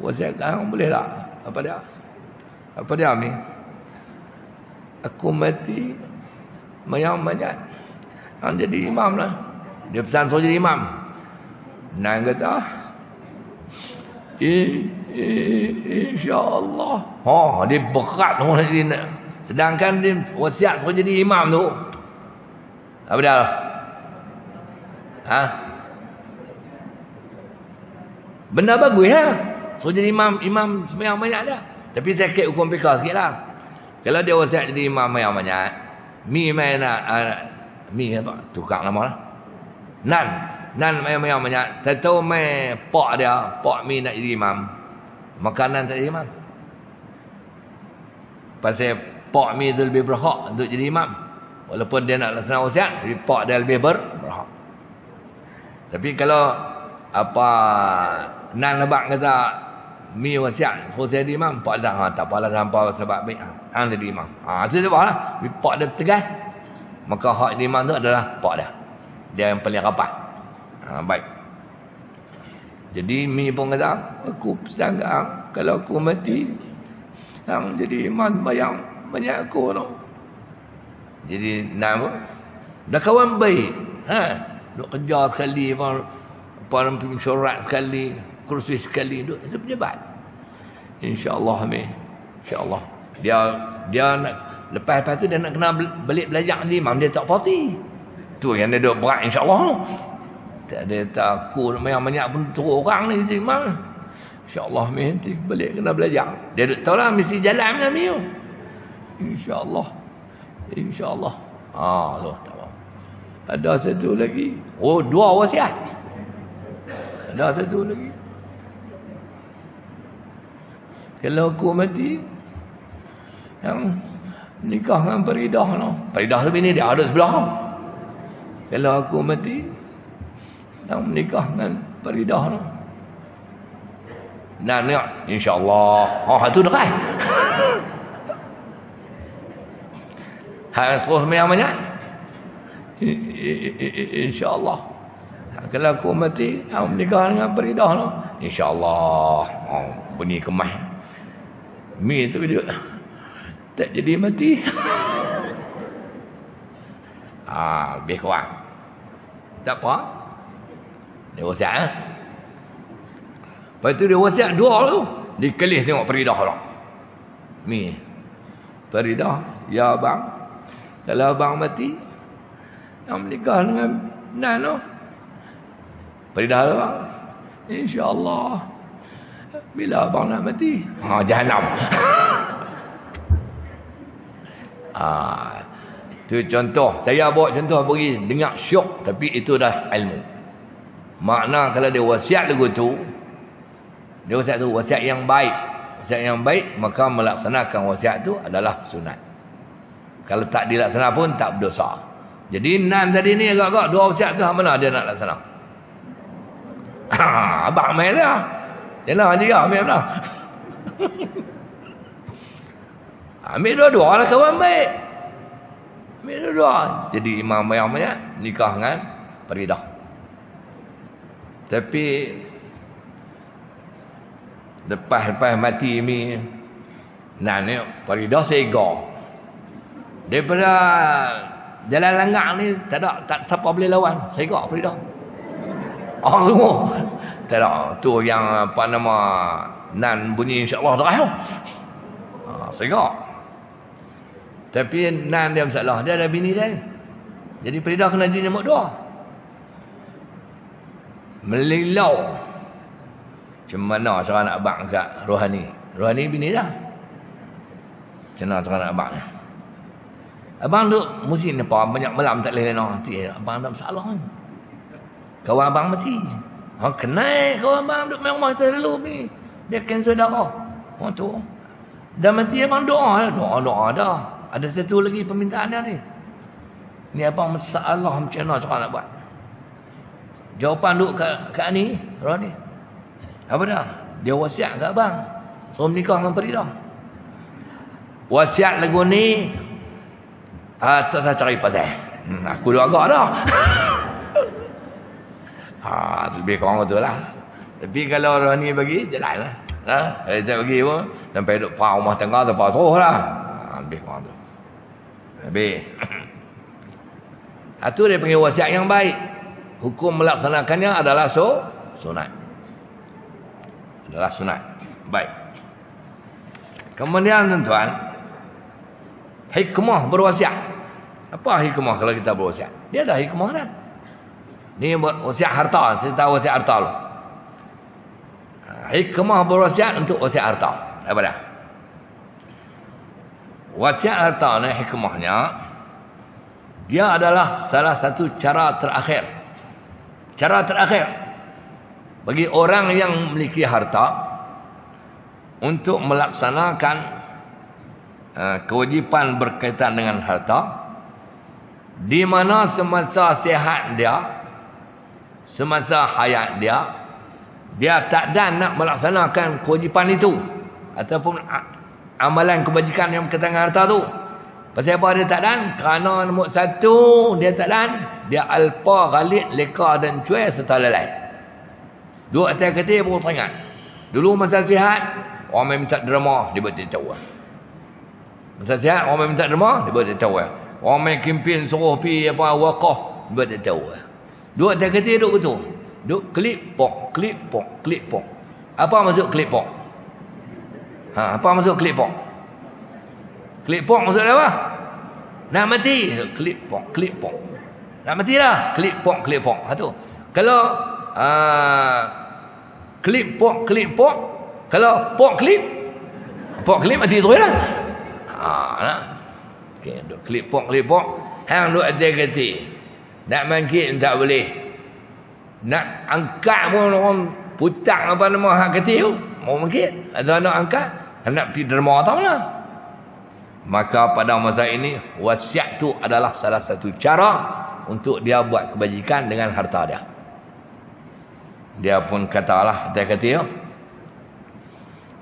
wasiatkan boleh tak? Apa dia, Mi? Aku mati mayang banyak. Hang jadi imam lah. Dia pesan suruh jadi imam. Nan kata, InsyaAllah. Dia berat tu nak jadi. Sedangkan dia wasiat suruh jadi imam tu. Apa dia? Benda bagus lah. Suruh jadi imam semayang banyak dah. Tapi saya kira hukum fikah sikit lah. Kalau dia wasiat jadi imam semayang banyak, Mi main Mi apa? Tukar nama lah. Nan main banyak. Tak tahu main pak dia. Pak Mi nak jadi imam. Makanan tak jadi imam. Pasal pak Mi tu lebih berhak untuk jadi imam. Walaupun dia nak laksana wasiat, tapi pak dia lebih berhak. Tapi kalau Nan abang kata Mi wasiat suruh saya jadi imam, pak dah tak apalah sampai sebab baik hang jadi imam. Itu sebablah pak dia tegas. Maka hak jadi imam tu adalah pak dia. Dia yang paling rapat. Baik. Jadi Mi pun kata, aku pesan kat hang, kalau aku mati, hang jadi imam bayang banyak aku tu. Jadi Nan pun dah kawan baik. Duk kerja sekali pun, surat sekali, kursi sekali, duk itu pejabat. InsyaAllah Mi. InsyaAllah. Dia nak lepas tu dia nak kena balik belajar jadi imam, dia tak parti. Tu yang dia duk berat insyaAllah. Tak ada takut banyak pun turun orang ni jadi imam. InsyaAllah Mi nanti balik kena belajar. Dia duk tahu lah mesti jalan macam ni. InsyaAllah. InsyaAllah. Tu tak apa. Ada satu lagi. 2 wasiat. Ada satu lagi. Kalau aku mati, yang nikah dengan Faridah no. Faridah tu bini dia ada sebelah. Kalau aku mati, yang menikah dengan Faridah no. Nah, insya-Allah. Tu dekat. Harus terus sembahyang banyak. InsyaAllah. Kalau aku mati, aku menikah dengan Faridah no. InsyaAllah. Bunyi kemah. Mi tu dia tak jadi mati. Lebih kurang. Tak apa. Dia wasiat. Lepas tu dia wasiat 2 tu. Dikelih tengok Faridah lah. Mi. Faridah, ya abang. Kalau abang mati, yang menikah dengan Nan tu. Faridah lah bang. InsyaAllah. Bila abang nak mati? Jahanam. Tu contoh. Saya bawa contoh bagi dengar syok, tapi itu dah ilmu. Makna kalau dia wasiat lagu tu, dia wasiat tu wasiat yang baik. Wasiat yang baik, maka melaksanakan wasiat tu adalah sunat. Kalau tak dilaksana pun tak berdosa. Jadi Nan tadi ni agak-agak dua wasiat tu mana dia nak laksana? Abang main dah. Jangan dia ambil dah. Ambil dua-dua lah kawan baik. Ambil dua-dua. Jadi imam banyak-banyak nikah dengan Faridah. Tapi lepas mati ni Nan ni Faridah sega. Daripada jalan langgar ni tak siapa boleh lawan. Sega Faridah. Orang semua. Tak ada. Tu yang apa nama Nan bunyi insya-Allah dah. Sega. Tapi Nan dia masalah. Dia ada bini dia. Jadi Faridah kena jadi nombor 2. Melilau. Macam mana cara nak abang kat Rohani? Rohani bini dah. Macam mana cara nak abang ni? Abang duk musim apa? Banyak malam tak boleh nak. Abang ada masalah kan? Kawan abang mati. Kenal kawan abang duk main rumah kita dulu ni. Dia kanser darah. Tu. Dah mati abang doa. Doa dah. Ada satu lagi permintaan dia ni. Ni abang masalah macam mana cara nak buat? Jawapan duk kat ni, Roni. Apa dah? Dia wasiat kat abang. Suruh menikah dengan Faridah. Wasiat lagu ni tak saya cari pasal. Aku duk agak dah. Lebih kurang betul lah. Tapi kalau orang ni bagi, jalan lah. Tak bagi pun, sampai duduk paham rumah tengah, terpasuh lah. Lebih kurang tu. Lebih. Itu dia panggil wasiat yang baik. Hukum melaksanakannya adalah sunat. Adalah sunat. Baik. Kemudian tuan-tuan, hikmah berwasiat. Apa hikmah kalau kita berwasiat? Dia ada hikmah dah. Ni wasiat harta. Saya tahu wasiat harta dulu. Hikmah berwasiat untuk wasiat harta. Apa dah? Wasiat harta ni hikmahnya, dia adalah salah satu cara terakhir. Cara terakhir bagi orang yang memiliki harta untuk melaksanakan kewajipan berkaitan dengan harta, di mana semasa sihat dia, semasa hayat dia tak dan nak melaksanakan kewajipan itu ataupun amalan kebajikan yang berkaitan dengan harta tu. Pasal apa dia tak dan? Kerana nombor satu, dia tak dan. Dia alpa, ghalid, leka dan cuai serta lalai. Dua atas kata baru teringat. Dulu masa sihat, orang main minta derma, dia buat tak tahu. Masa sihat, orang main minta derma, dia buat tak tahu. Orang main kimpin suruh pergi apa wakaf, dia buat tak tahu. Dua atas kata duduk betul. Duduk klip pok, klip pok, klip pok. Apa maksud klip pok? Apa maksud klip pok? Klip pok maksud apa? Nak mati. Klip pok, klip pok. Nak mati dah. Klip pok, klip pok. Tu. Kalau klip pok, klip pok. Kalau pok klip mati terus lah. Nah. Okey, duk klip pok. Hang duk ada kata. Nak mangkit tak boleh. Nak angkat pun orang putak apa nama hak kata tu. Mau mangkit. Ada nak angkat. Nak pergi derma tau lah. Maka pada masa ini wasiat tu adalah salah satu cara untuk dia buat kebajikan dengan harta dia. Dia pun katalah, dia kata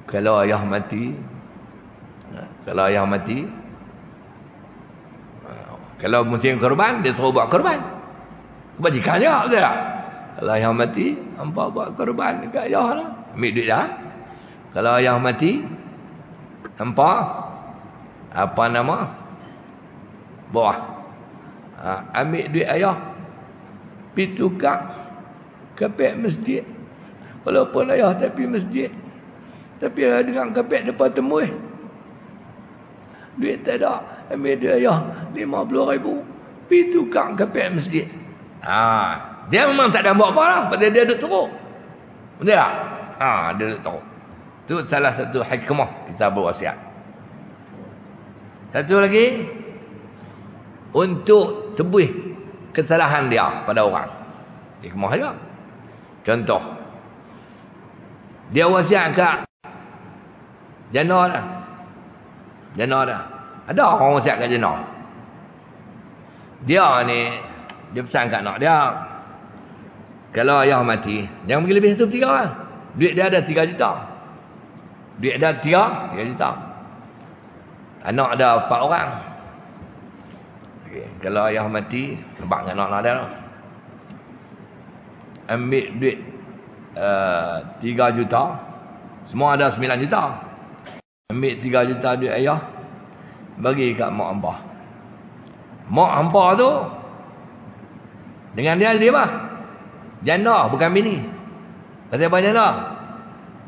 kalau ayah mati, kalau musim korban, dia suruh buat korban. Kebajikan dia, betul tak? Kalau ayah mati, hampa buat korban dekat ayah lah. Ambil duit dah. Kalau ayah mati, hampa apa nama? Bawah. Ambil duit ayah, pergi tukar kapek masjid. Walaupun ayah tak pergi masjid, tapi ayah dengan kapek depan temui. Duit tak ada. Ambil duit ayah 50,000, pergi tukar kapek masjid. Dia memang tak ada buat apa lah. Pasal dia duduk teruk. Betul tak? Dia duduk teruk. Itu salah satu hikmah kita berwasiat. Satu lagi, untuk tebus kesalahan dia pada orang. Hikmah juga. Contoh, dia wasiat kat jana dah. Jana dah. Ada orang wasiat kat jana. Dia ni, dia pesan kat anak dia, kalau ayah mati, jangan bagi lebih 1/3 lah. Duit dia ada 3 juta. Duit dia 3 juta. Anak ada 4 orang. Okay. Kalau ayah mati, sebab kat anak dia, ambil duit 3 juta. Semua ada 9 juta. Ambil 3 juta duit ayah, bagi kat mak hangpa. Mak hangpa tu, dengan dia apa? Janda, bukan bini. Pasal apa janda?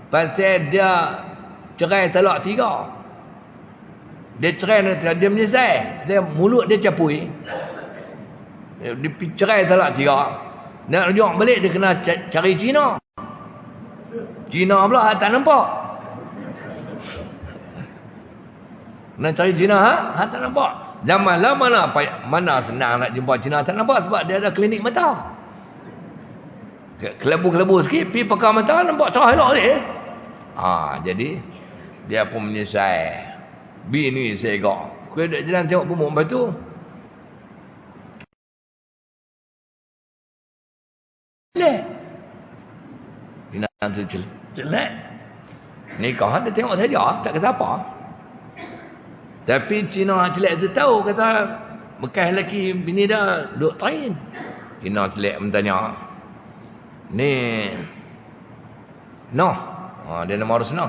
Pasal dia cerai talak 3. Dia cerai, dia menyesal. Dia mulut dia capui. Dia cerai talak 3. Nak rujuk balik, dia kena cari Cina. Cina pula tak nampak. Nak cari Cina, tak nampak. Zaman lama mana senang nak jumpa Cina tak nampak, sebab dia ada klinik mata. Kelebu-kelebu sikit, pergi pakar mata, nampak cerah elok dia. Jadi dia pun menyesal. Bini saya gak. Kau duduk jalan tengok pemuk batu. Jelek. Bina tu jelek. Nikah dia tengok saja, tak kata apa. Tapi Cina jelek tu tahu, kata bekas lelaki bini dah duduk train. Cina jelek bertanya, ni Noh, dia nama harus Noh,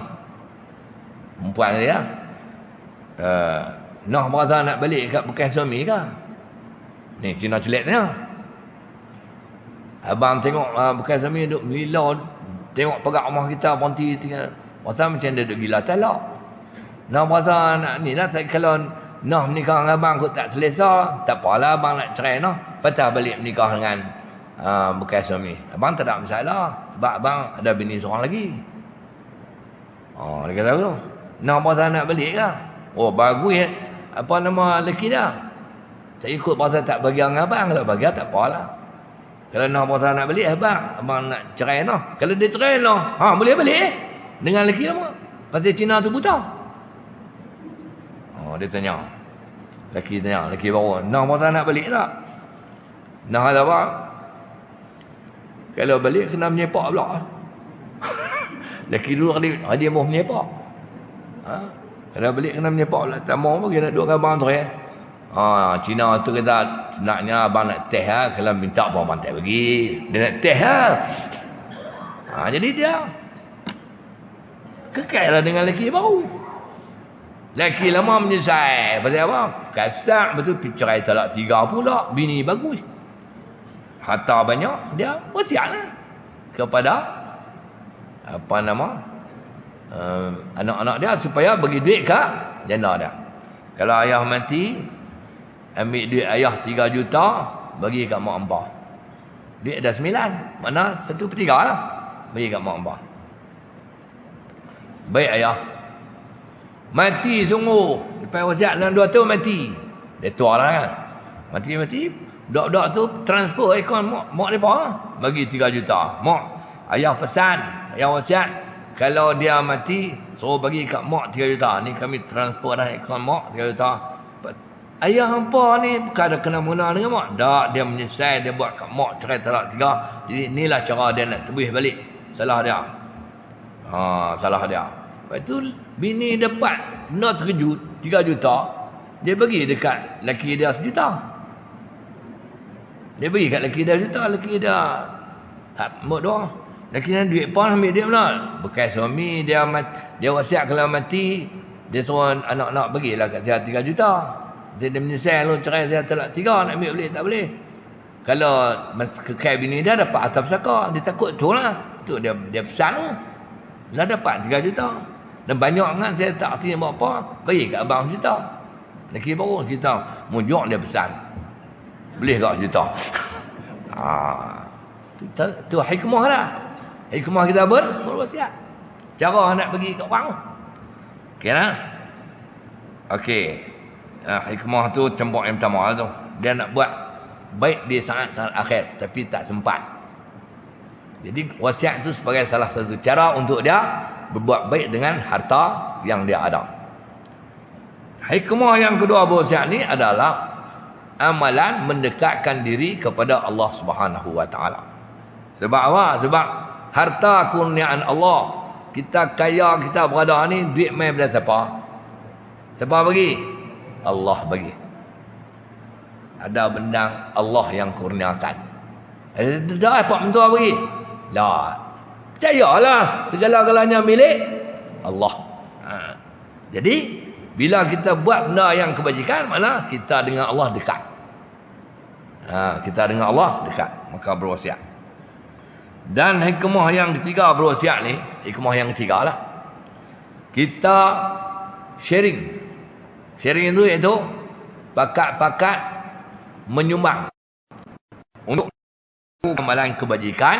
perempuan dia. Noh berasa nak balik kat bekas suami ke? Ni Cina jelek tanya. Abang tengok bekas suami duduk gila, tengok perak rumah kita berhenti tinggal. Masa macam dia duduk gila talak. Noh berasa nak ni lah, kalau Noh menikah dengan abang kau tak selesa, tak apalah abang nak cerai Noh, patah balik menikah dengan bekas suami. Abang tak ada masalah, sebab abang ada bini seorang lagi. Dia kata tu, Noh berasa nak balik ke? Bagus apa nama lelaki dia. Saya ikut berasa tak bagi dengan abang, kalau bagi tak apalah. Kalau Noh berasa nak balik, abang nak cerai Noh. Kalau dia cerai Noh, boleh balik dengan lelaki apa? Pasal Cina tu buta. Dia tanya. Lelaki baru. Noh berasa nak balik tak? Noh ada apa? Kalau balik kena menyepak pula. Lelaki dulu dia mau menyepak. Kalau balik kena menyepak pula. Tak mau pun kena duduk dengan abang tu ya. Cina tu kata naknya abang nak teh lah. Kalau minta pun abang tak bagi. Dia nak teh lah. Jadi dia kekal lah dengan lelaki baru. Lelaki lama menyesal. Pasal apa? Kasar betul, cerai talak 3 pula. Bini bagus. Harta banyak, dia wasiat lah kepada apa nama anak-anak dia supaya bagi duit kat janda dia. Kalau ayah mati, ambil duit ayah 3 juta, bagi kat mak hangpa. Duit dah 9, mana 1/3 lah, bagi kat mak hangpa. Baik ayah mati sungguh, lepas wasiat dalam 2 tahun mati, dia tua lah kan, mati budak-budak tu transfer akaun mak dia bagi 3 juta. Mak, ayah pesan, ayah wasiat, kalau dia mati suruh bagi kat mak 3 juta. Ni kami transfer dah akaun mak 3 juta. Ayah hangpa ni bukan ada kena mengena dengan mak. Tak, dia menyesal, dia buat kat mak cerai talak 3. Jadi inilah cara dia nak tebus balik salah dia. Salah dia. Lepas tu bini dapat benda terkejut 3 juta, dia bagi dekat lelaki dia 1 juta. Dia bagi kat lelaki dia 1 juta, lelaki dia mak doa. Lelaki dia duit pun ambil dia pula. Bekas suami dia wasiat kalau mati, dia suruh anak-anak bagilah kat saya 3 juta. Dia menyesal lu cerai saya talak 3, nak ambil boleh tak boleh. Kalau kekal bini dia dapat harta pusaka, dia takut tu lah. Tu dia pesan tu. Lah dapat 3 juta. Dan banyak kan saya tak arti buat apa, bagi kat abang 1 juta. Lelaki baru kita mujuk dia pesan. Boleh tak 1 juta? Tu hikmah lah. Hikmah kita berwasiat. cara nak bagi kat orang. Okey nah. Okey. Hikmah tu cembok yang pertama tu. Dia nak buat baik di saat-saat akhir tapi tak sempat. Jadi wasiat itu sebagai salah satu cara untuk dia berbuat baik dengan harta yang dia ada. Hikmah yang kedua berwasiat ni adalah amalan mendekatkan diri kepada Allah Subhanahu Wa Taala. Sebab apa? Sebab harta kurniaan Allah. Kita kaya, kita berada ni, duit mai pada siapa? Siapa bagi? Allah bagi. Ada benda Allah yang kurniakan. Dah apa mentua bagi? Lah. Percayalah segala-galanya milik Allah. Jadi bila kita buat benda yang kebajikan, mana kita dengan Allah dekat. Kita dengan Allah dekat, maka berwasiat. Dan hikmah yang ketiga berwasiat ni, hikmah yang ketiga lah. Kita sharing. Sharing itu iaitu pakat-pakat menyumbang untuk amalan kebajikan,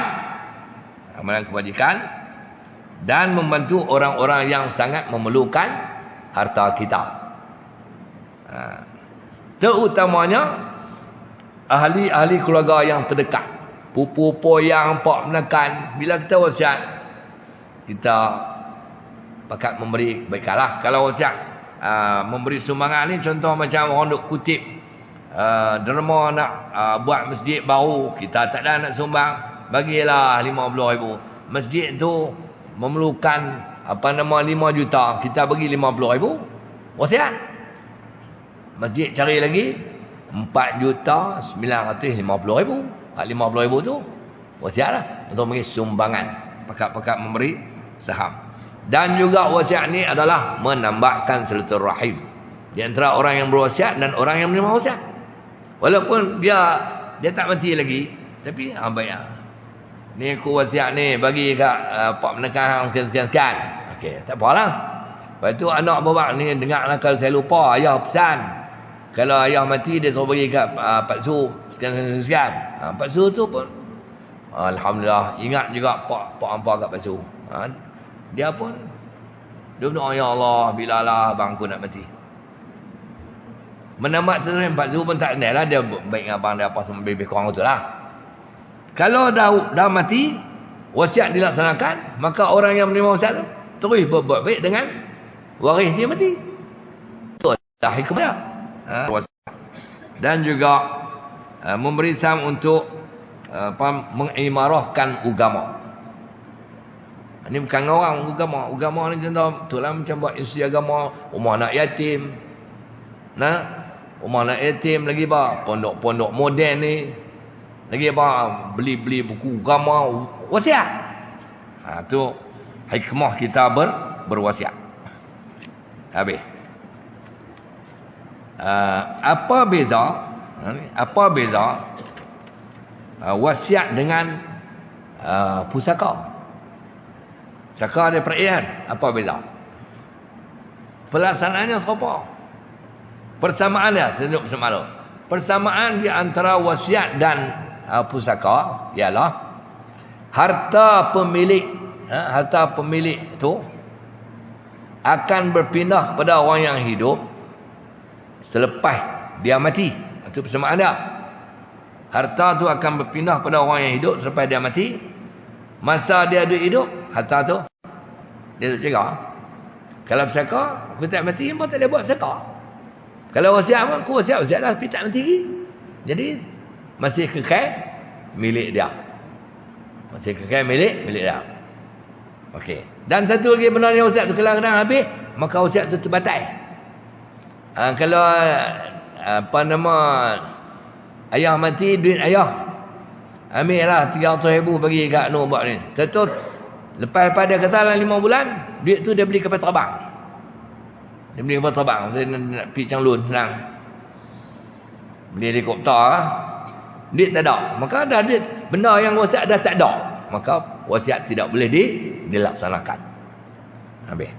dan membantu orang-orang yang sangat memerlukan harta kita. Terutamanya ahli-ahli keluarga yang terdekat, pupu-pupu yang pak menekan. Bila kita wasiat, kita pakat memberi baiklah. Kalau wasiat memberi sumbangan ni, contoh macam orang duk kutip derma nak buat masjid baru, kita tak ada nak sumbang, bagilah 50,000. Masjid tu memerlukan 5 juta, kita bagi 50,000, wasiat. Masjid cari lagi 4,950,000. 50,000 tu wasiatlah untuk bagi sumbangan, pakat-pakat memberi saham. Dan juga wasiat ni adalah menambahkan silaturahim di antara orang yang berwasiat dan orang yang menerima wasiat. Walaupun dia tak mati lagi, tapi baik ni aku wasiat ni bagi kat pak menekan sekian-sekian. Okey, tak apalah. Lepas tu anak bapak ni dengar lah, kalau saya lupa ayah pesan, kalau ayah mati dia suruh bagi kat Pak Su sekian-sekian. Pak Su tu pun alhamdulillah ingat juga pak hangpa kat Pak Su. Dia pun dia berdoa, ya Allah, bilalah abang aku nak mati. Menambah sebenarnya Pak Zu pun tak kenal lah, dia baik dengan abang dia apa sama lebih kurang tu lah. Kalau dah mati, wasiat dilaksanakan, maka orang yang menerima wasiat tu terus berbuat baik dengan waris dia mati. Itu adalah hikmah. Dan juga memberi saham untuk mengimarahkan agama. Ini bukan orang agama. Agama ni contoh itulah macam buat institusi agama, rumah anak yatim. Rumah anak yatim lagi apa? Pondok-pondok moden ni. Lagi apa? Beli-beli buku agama, wasiat. Tu hikmah kita berwasiat. Habis. Apa beza wasiat dengan pusaka? Pusaka ada perayaan. Apa beza? Pelaksanaannya serupa. Persamaan dia, sejuk semalu. Persamaan di antara wasiat dan pusaka ialah harta pemilik itu akan berpindah kepada orang yang hidup selepas dia mati. Itu persamaan dia. Harta tu akan berpindah kepada orang yang hidup selepas dia mati. Masa dia hidup, harta tu dia duduk jaga. Kalau pusaka, aku tak mati, pun tak boleh buat pusaka. Kalau wasiat pun, aku wasiat lah, tapi tak mati lagi. Jadi masih kekal milik dia. Masih kekal milik dia. Okey. Dan satu lagi benarnya wasiat tu kalau kena habis, maka wasiat tu terbatal. Kalau ayah mati, duit ayah ambil lah 300,000 bagi kat Nur buat ni. Tentu lepas dia kata dalam 5 bulan, duit tu dia beli kapal terbang. Dia beli kapal terbang, dia nak pergi Changlun senang. Beli helikopter lah. Duit tak ada. Maka dah duit, benda yang wasiat dah tak ada, maka wasiat tidak boleh dilaksanakan. Habis.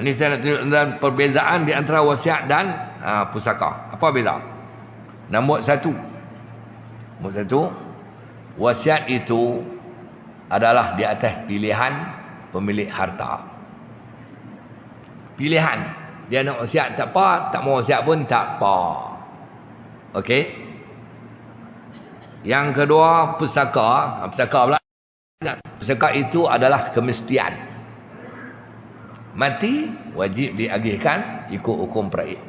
Ini saya nak tunjukkan perbezaan di antara wasiat dan pusaka. Apa beza? Nombor satu, wasiat itu adalah di atas pilihan pemilik harta. Pilihan. Dia nak wasiat tak apa, tak mau wasiat pun tak apa. Okey. Yang kedua, pusaka. Pusaka pula. Pusaka itu adalah kemestian. Mati wajib diagihkan ikut hukum peraih.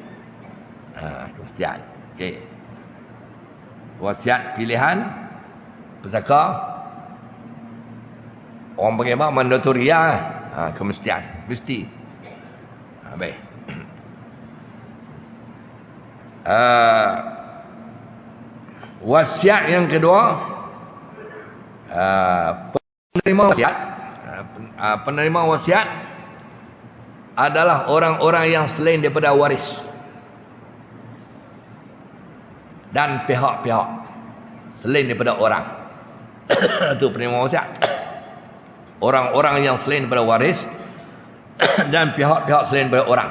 Kemestian. Okey. Wasiat pilihan, pusaka. Orang panggil apa? Mandatoria. Kemestian. Mesti. Baik. Wasiat yang kedua, penerima wasiat. Penerima wasiat adalah orang-orang yang selain daripada waris dan pihak-pihak selain daripada orang. Itu penerima wasiat. Orang-orang yang selain daripada waris dan pihak-pihak selain daripada orang.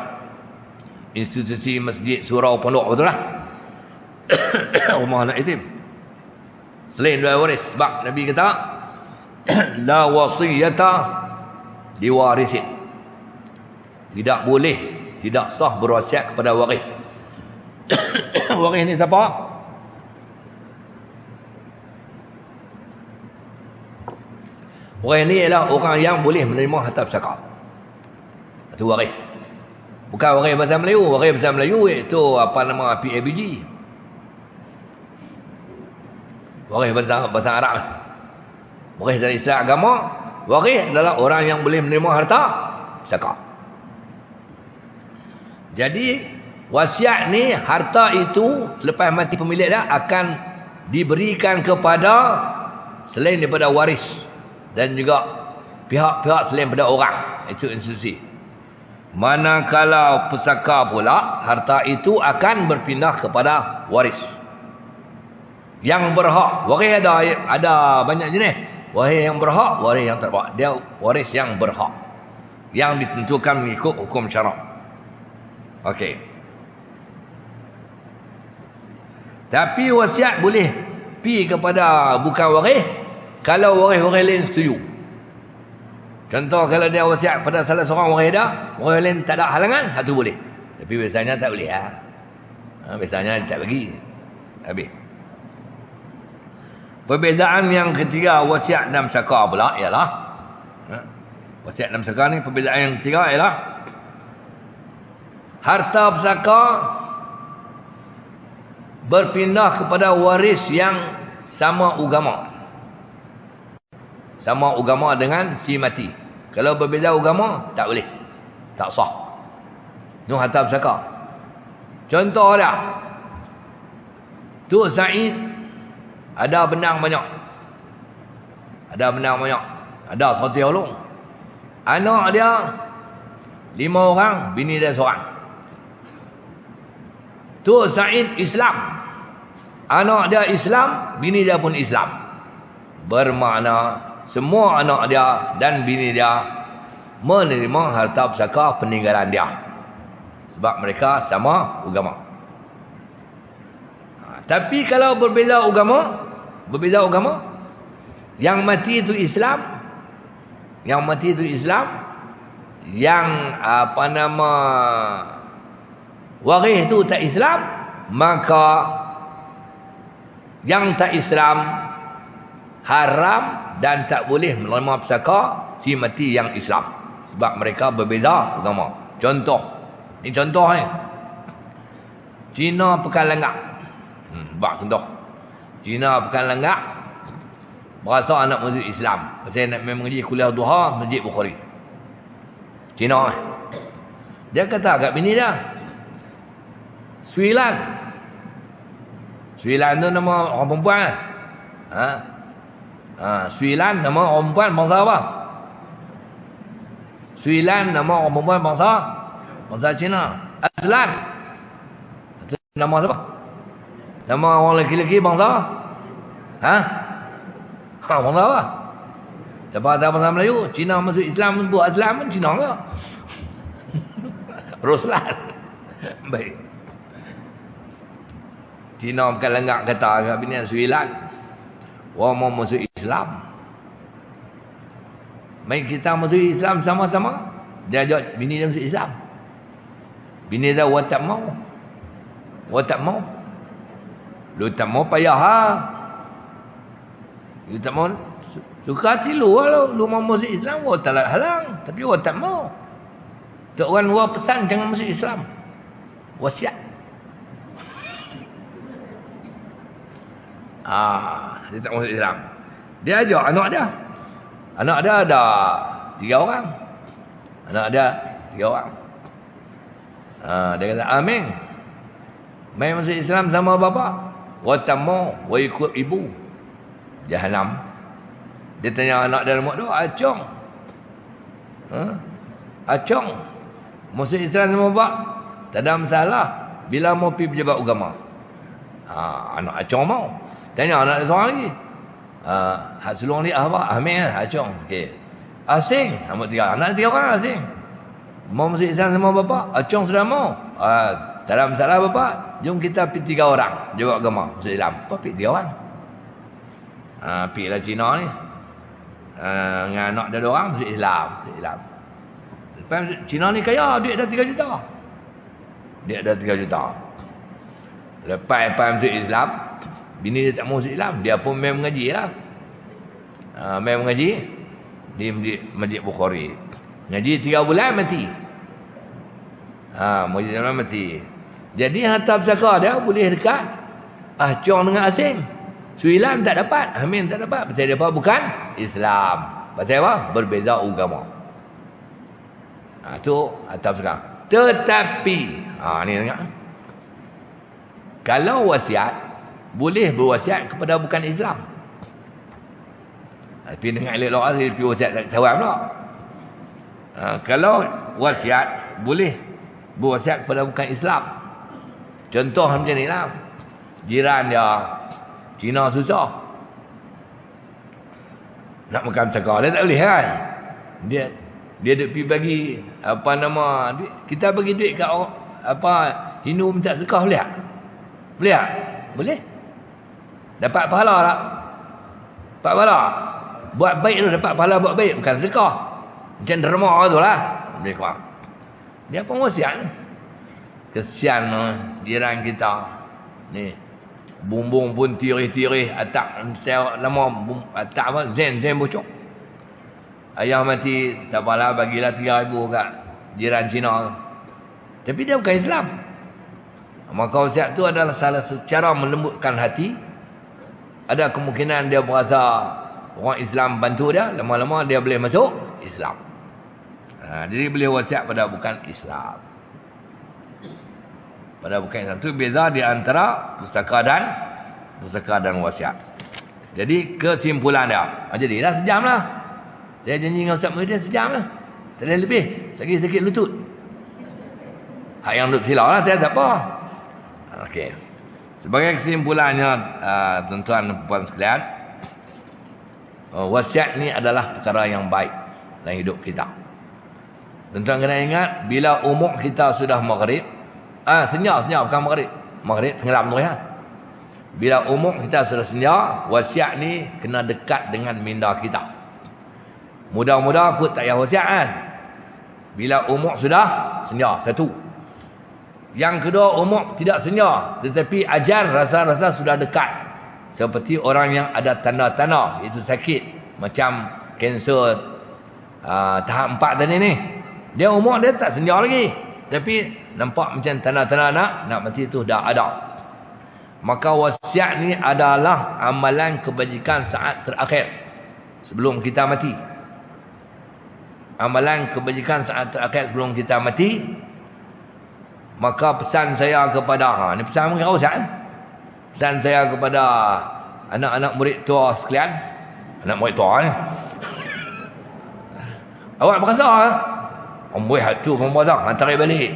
Institusi masjid, surau, pondok, betul lah. Rumah anak yatim selain daripada waris. Sebab Nabi kata la wasiyata liwarisin. Tidak boleh, tidak sah berwasiat kepada waris. Waris ni siapa? Waris ni ialah orang yang boleh menerima harta pusaka. Itu waris. Bukan waris bahasa Melayu. Waris bahasa Melayu itu apa nama, PABG. Waris bahasa Arab. Waris dari istilah agama. Waris adalah orang yang boleh menerima harta pusaka. Jadi wasiat ni, harta itu selepas mati pemilik dah akan diberikan kepada selain daripada waris dan juga pihak-pihak selain daripada orang, institusi. Manakala pusaka pula, harta itu akan berpindah kepada waris yang berhak. Waris ada banyak jenis. Waris yang berhak, waris yang tak berhak. Dia waris yang berhak, yang ditentukan mengikut hukum syarak. Okey. Tapi wasiat boleh pi kepada bukan waris kalau waris-waris lain setuju. Contoh, kalau dia wasiat pada salah seorang waris dah, waris lain tak ada halangan, itu boleh. Tapi biasanya tak boleh lah. Biasanya tak bagi. Habis. Perbezaan yang ketiga wasiat dan pusaka pula ialah, wasiat dan pusaka ni, perbezaan yang ketiga ialah harta pusaka berpindah kepada waris yang sama agama. Sama agama dengan si mati. Kalau berbeza agama, tak boleh. Tak sah. Itu harta pusaka. Contoh dah. Tuk Said ada benang banyak. Ada benang banyak. Ada 100 ulung. Anak dia 5 orang, bini dia seorang. Tuk Said Islam. Anak dia Islam, bini dia pun Islam. Bermakna semua anak dia dan bini dia menerima harta pusaka peninggalan dia. Sebab mereka sama agama. Tapi kalau berbeza agama, yang mati itu Islam, yang apa nama, waris itu tak Islam, maka yang tak Islam haram dan tak boleh menerima pusaka si mati yang Islam. Sebab mereka berbeza agama. Contoh. Ini contoh ni. Cina Pekan Lenggak. Bak contoh. Cina Pekan Lenggak berasa anak masuk Islam. Pasal nak mengaji kuliah duha Masjid Bukhari. Cina ni. Dia kata kat bini dia, Suilan tu nama orang perempuan. Suilan nama orang perempuan bangsa apa? Suilan nama orang perempuan bangsa Cina. Aslan nama siapa? Nama orang lelaki bangsa? Bangsa apa? Siapa tahu bangsa Melayu? Cina masuk Islam, buat Islam pun Cina ke? Ruslan. Baik. Cina Pekan Lenggak kata kat bini Suilan, orang mau masuk Islam. Mai kita masuk Islam sama-sama, dia ajak bini dia masuk Islam. Bini dia wa tak mau. Wa tak mau. Lu tak mau payah ha. Lu tak mau suka hati lu lah. Lu mau masuk Islam, wa tak halang. Tapi wa tak mau. Tok Wan wa pesan jangan masuk Islam. Wasiat. Dia tak masuk Islam. Dia ajak anak dia. Anak dia ada 3 orang. Anak dia 3 orang. Dia kata, amin. Mai masuk Islam sama bapa. Wa tamu, wa ikut ibu. Jahanam. Dia tanya anak dia lemuk tu, acong. Acong. Masuk Islam sama bapa. Tak ada masalah. Bila mau pergi pejabat agama. Anak acong mau. Tanya anak dia seorang lagi. Hak sulung ni apa? Amin lah, acong. Okey. Asing. Nombor 3. Anak 3 orang asing. Mau masuk Islam sama bapa. Acong sudah mau. Tak ada masalah bapa. Jom kita pergi 3 orang. Jawab agama. Masuk Islam. Apa pergi 3 orang? Pergi lah Cina ni. Dengan anak dia 2 orang masuk Islam. Masuk Islam. Lepas Cina ni kaya. Duit dah 3 juta. Duit dah 3 juta. Lepas masuk Islam. Bini dia tak mau masuk Islam. Dia pun main mengaji lah. Main mengaji. Di Masjid Bukhari. Ngaji 3 bulan mati. Masjid Bukhari mati. Jadi harta pusaka dia boleh dekat. Cong dengan asing. Suilam tak dapat. Amin tak dapat. Pasal dia bukan Islam. Pasal apa? Berbeza agama. Tu harta pusaka. Tetapi. Ni dengar. Kalau wasiat. Boleh berwasiat kepada bukan Islam. Tapi dengan elok-elok dia pergi wasiat tak ketahuan pula. Kalau wasiat boleh berwasiat kepada bukan Islam. Contoh macam ni lah. Jiran dia Cina susah. Nak makan cakar dia tak boleh kan. Dia duk pergi bagi kita bagi duit kat Hindu minta sedekah boleh tak? Boleh tak? Boleh. Dapat pahala tak? Dapat pahala. Buat baik tu dapat pahala buat baik. Bukan sedekah. Macam derma tu lah. Boleh kuat. Dia pun wasiat. Kesian jiran kita. Ni. Bumbung pun tirih-tirih. Atak lama. Atak apa? Zen bocok. Ayah mati. Tak apalah. Bagilah 3,000 kat jiran Cina. Tapi dia bukan Islam. Maka wasiat tu adalah salah satu cara melembutkan hati. Ada kemungkinan dia berasa orang Islam bantu dia, lama-lama dia boleh masuk Islam. Jadi boleh wasiat pada bukan Islam. Pada bukan Islam. Itu beza di antara pusaka dan wasiat. Jadi kesimpulan dia. Jadilah sejam lah. Saya janji dengan Ustaz Muhyiddin sejam lah. Tak ada lebih. Sakit-sakit lutut. Hak yang duduk silau lah. Saya tak apa. Okey. Sebagai kesimpulannya, tuan-tuan dan puan sekalian, wasiat ni adalah perkara yang baik dalam hidup kita. Tuan-tuan kena ingat, bila umur kita sudah maghrib, senyap bukan maghrib. Maghrib tenggelam tu ya. Bila umur kita sudah senyap, wasiat ni kena dekat dengan minda kita. Mudah-mudah aku tak payah wasiat kan. Bila umur sudah senyap, satu. Yang kedua, umur tidak senyap, tetapi ajal rasa-rasa sudah dekat. Seperti orang yang ada tanda-tanda, iaitu sakit. Macam kanser tahap 4 tadi ni. Dia umur dia tak senyap lagi. Tapi nampak macam tanda-tanda nak mati tu dah ada. Maka wasiat ni adalah amalan kebajikan saat terakhir. Sebelum kita mati. Amalan kebajikan saat terakhir sebelum kita mati. Maka pesan saya kepada ni pesan mungkin Ustaz kan? Pesan saya kepada anak-anak murid tua sekalian. Anak murid tua ni. Awak berasa murid hatu pun berasa hantar balik.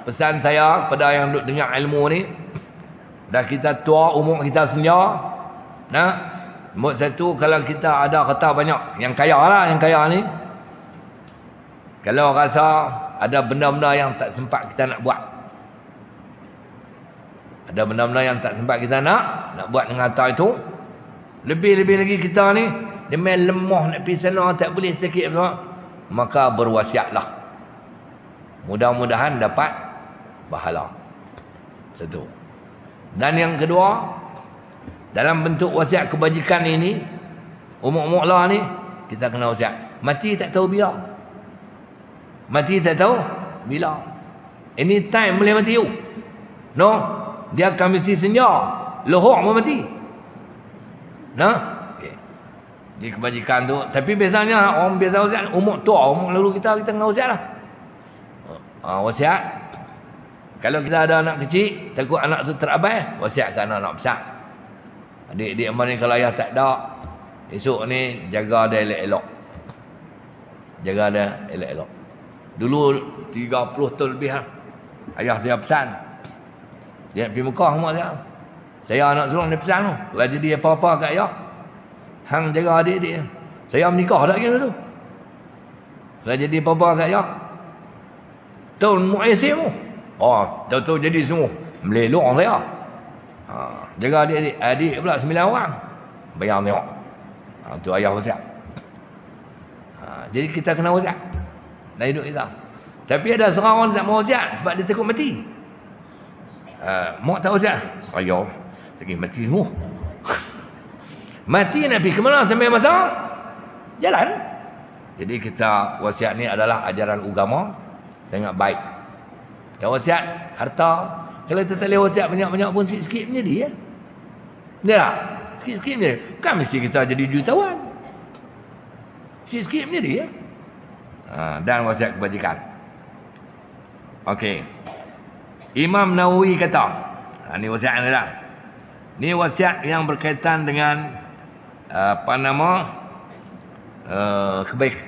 Pesan saya kepada yang duk dengar ilmu ni, dah kita tua, umur kita senja. Nombor satu, kalau kita ada kata banyak, yang kaya lah, yang kaya ni, kalau rasa ada benda-benda yang tak sempat kita nak buat, ada benda-benda yang tak sempat kita nak buat dengan harta itu, lebih-lebih lagi kita ni dia main lemah nak pergi sana, tak boleh sakit apa, maka berwasiatlah. Mudah-mudahan dapat pahala. Satu. Dan yang kedua, dalam bentuk wasiat kebajikan ini, umur-umur lah ni, kita kena wasiat. Mati tak tahu bila. Mati tak tahu bila. Anytime boleh mati you. No? Dia akan mesti senja. Lohok pun mati. Nah? Okay. Di kebajikan tu. Tapi biasanya orang biasa wasiat, umur tua, umur lalu kita kena wasiat lah. Wasiat. Kalau kita ada anak kecil, takut anak tu terabai, wasiatkan anak-anak besar. Adik-adik mana kalau ayah tak ada, esok ni jaga dia elok-elok. Jaga dia elok-elok. Dulu 30 tahun lebih lah. Ayah saya pesan. Dia nak pergi Mekah mak saya. Saya anak sulung dia pesan tu. Kalau jadi apa-apa kat ayah, hang jaga adik-adik. Saya menikah dah kira tu. Kalau jadi apa-apa kat ayah, tahun mu'asim tu. Tahu-tahu jadi semua. Melelok saya. Jaga adik-adik. Adik pula 9 orang. Bayar tengok. Tu ayah wasiat. Jadi kita kena wasiat dalam hidup kita. Tapi ada seorang orang tak mau wasiat sebab dia takut mati. Mak tak wasiat. Saya sakit mati semua. Mati nak pergi ke mana sampai masa? Jalan. Jadi kita wasiat ni adalah ajaran agama. Sangat baik. Kita wasiat harta. Kalau kita tak boleh wasiat banyak-banyak pun sikit-sikit menjadi ya. Betul tak? Sikit-sikit menjadi. Bukan mesti kita jadi jutawan. Sikit-sikit menjadi ya. Dan wasiat kebajikan. Okey. Imam Nawawi kata, ni wasiat ni dah. Ni wasiat yang berkaitan dengan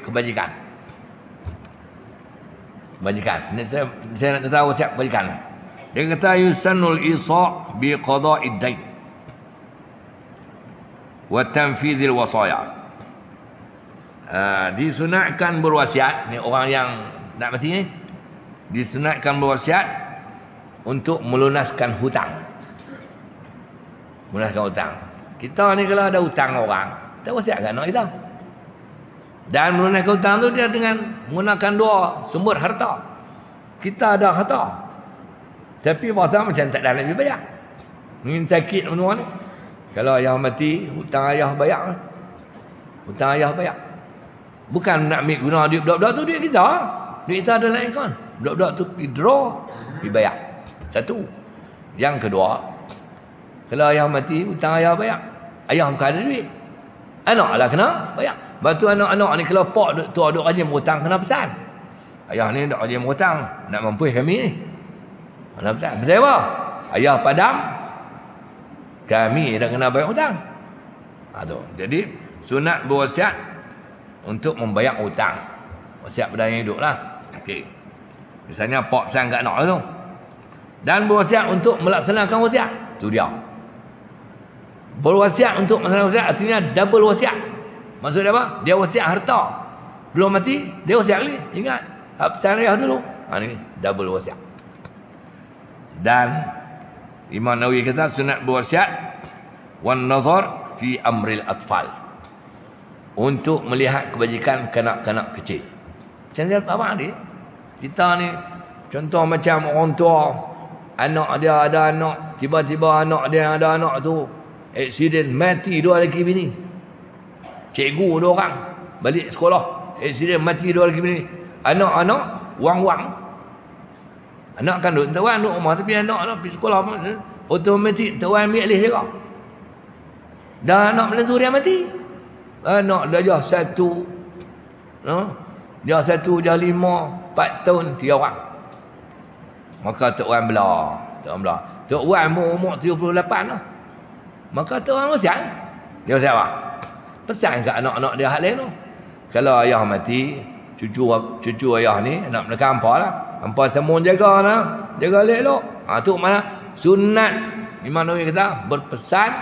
kebajikan. Kebajikan. Ini saya nak kata wasiat kebajikan. Dia kata yusannul isa' bi qada'id dain wa tanfizil wasaya. Disunatkan berwasiat, ni orang yang nak mati ni, disunatkan berwasiat untuk melunaskan hutang. Melunaskan hutang. Kita ni kalau ada hutang orang, kita wasiatkan anak kita. Dan melunaskan hutang tu dia dengan menggunakan dua sumber harta. Kita ada harta, tapi masa macam tak ada lebih banyak. Mungkin sakit menua ni. Kalau ayah mati, hutang ayah bayar. Hutang ayah bayar. Bukan nak ambil guna duit budak-budak tu, duit kita. Duit kita ada lain kan. Budak-budak tu pergi draw, pergi bayar. Satu. Yang kedua, kalau ayah mati, hutang ayah bayar. Ayah bukan ada duit. Anak lah kena bayar. Lepas tu anak-anak ni kalau pak tu duk rajin berhutang, kena pesan. Ayah ni duk rajin berhutang, nak mampu kami ni. Kena pesan. Pesan apa? Ayah padam, kami dah kena bayar hutang. Tu. Jadi, sunat berwasiat untuk membayar hutang. Wasiat pada yang hidup lah. Okey. Misalnya pak pesan kat anak tu. Dan berwasiat untuk melaksanakan wasiat. Tu dia. Berwasiat untuk melaksanakan wasiat artinya double wasiat. Maksud dia apa? Dia wasiat harta. Belum mati, dia wasiat lagi. Ingat, pesan ayah dulu. Ni double wasiat. Dan Imam Nawawi kata sunat berwasiat wan nazar fi amril atfal. Untuk melihat kebajikan kanak-kanak kecil. Macam dia apa dia? Kita ni contoh macam orang tua, anak dia ada anak, tiba-tiba anak dia ada anak tu aksiden mati dua lelaki bini. Cikgu dua orang balik sekolah, aksiden mati dua lelaki bini. Anak-anak wang-wang. Anak kan duduk tuan duduk rumah, tapi anak pergi sekolah automatik tuan ambil alih dia. Dah anak menantu dia mati. Anak darjah 1, darjah 1, darjah 5, 4 tahun 3 orang. Maka Tok Wan belah. Tok Wan umur 78 lah. Maka Tok Wan wasiat. Dia wasiat apa? Pesan kat anak-anak dia hak lain tu. Kalau ayah mati, cucu ayah ni nak menekan hampa lah. Hampa semua jaga lah. Jaga elok. Tu mana? Sunat. Imam Nawawi kata berpesan,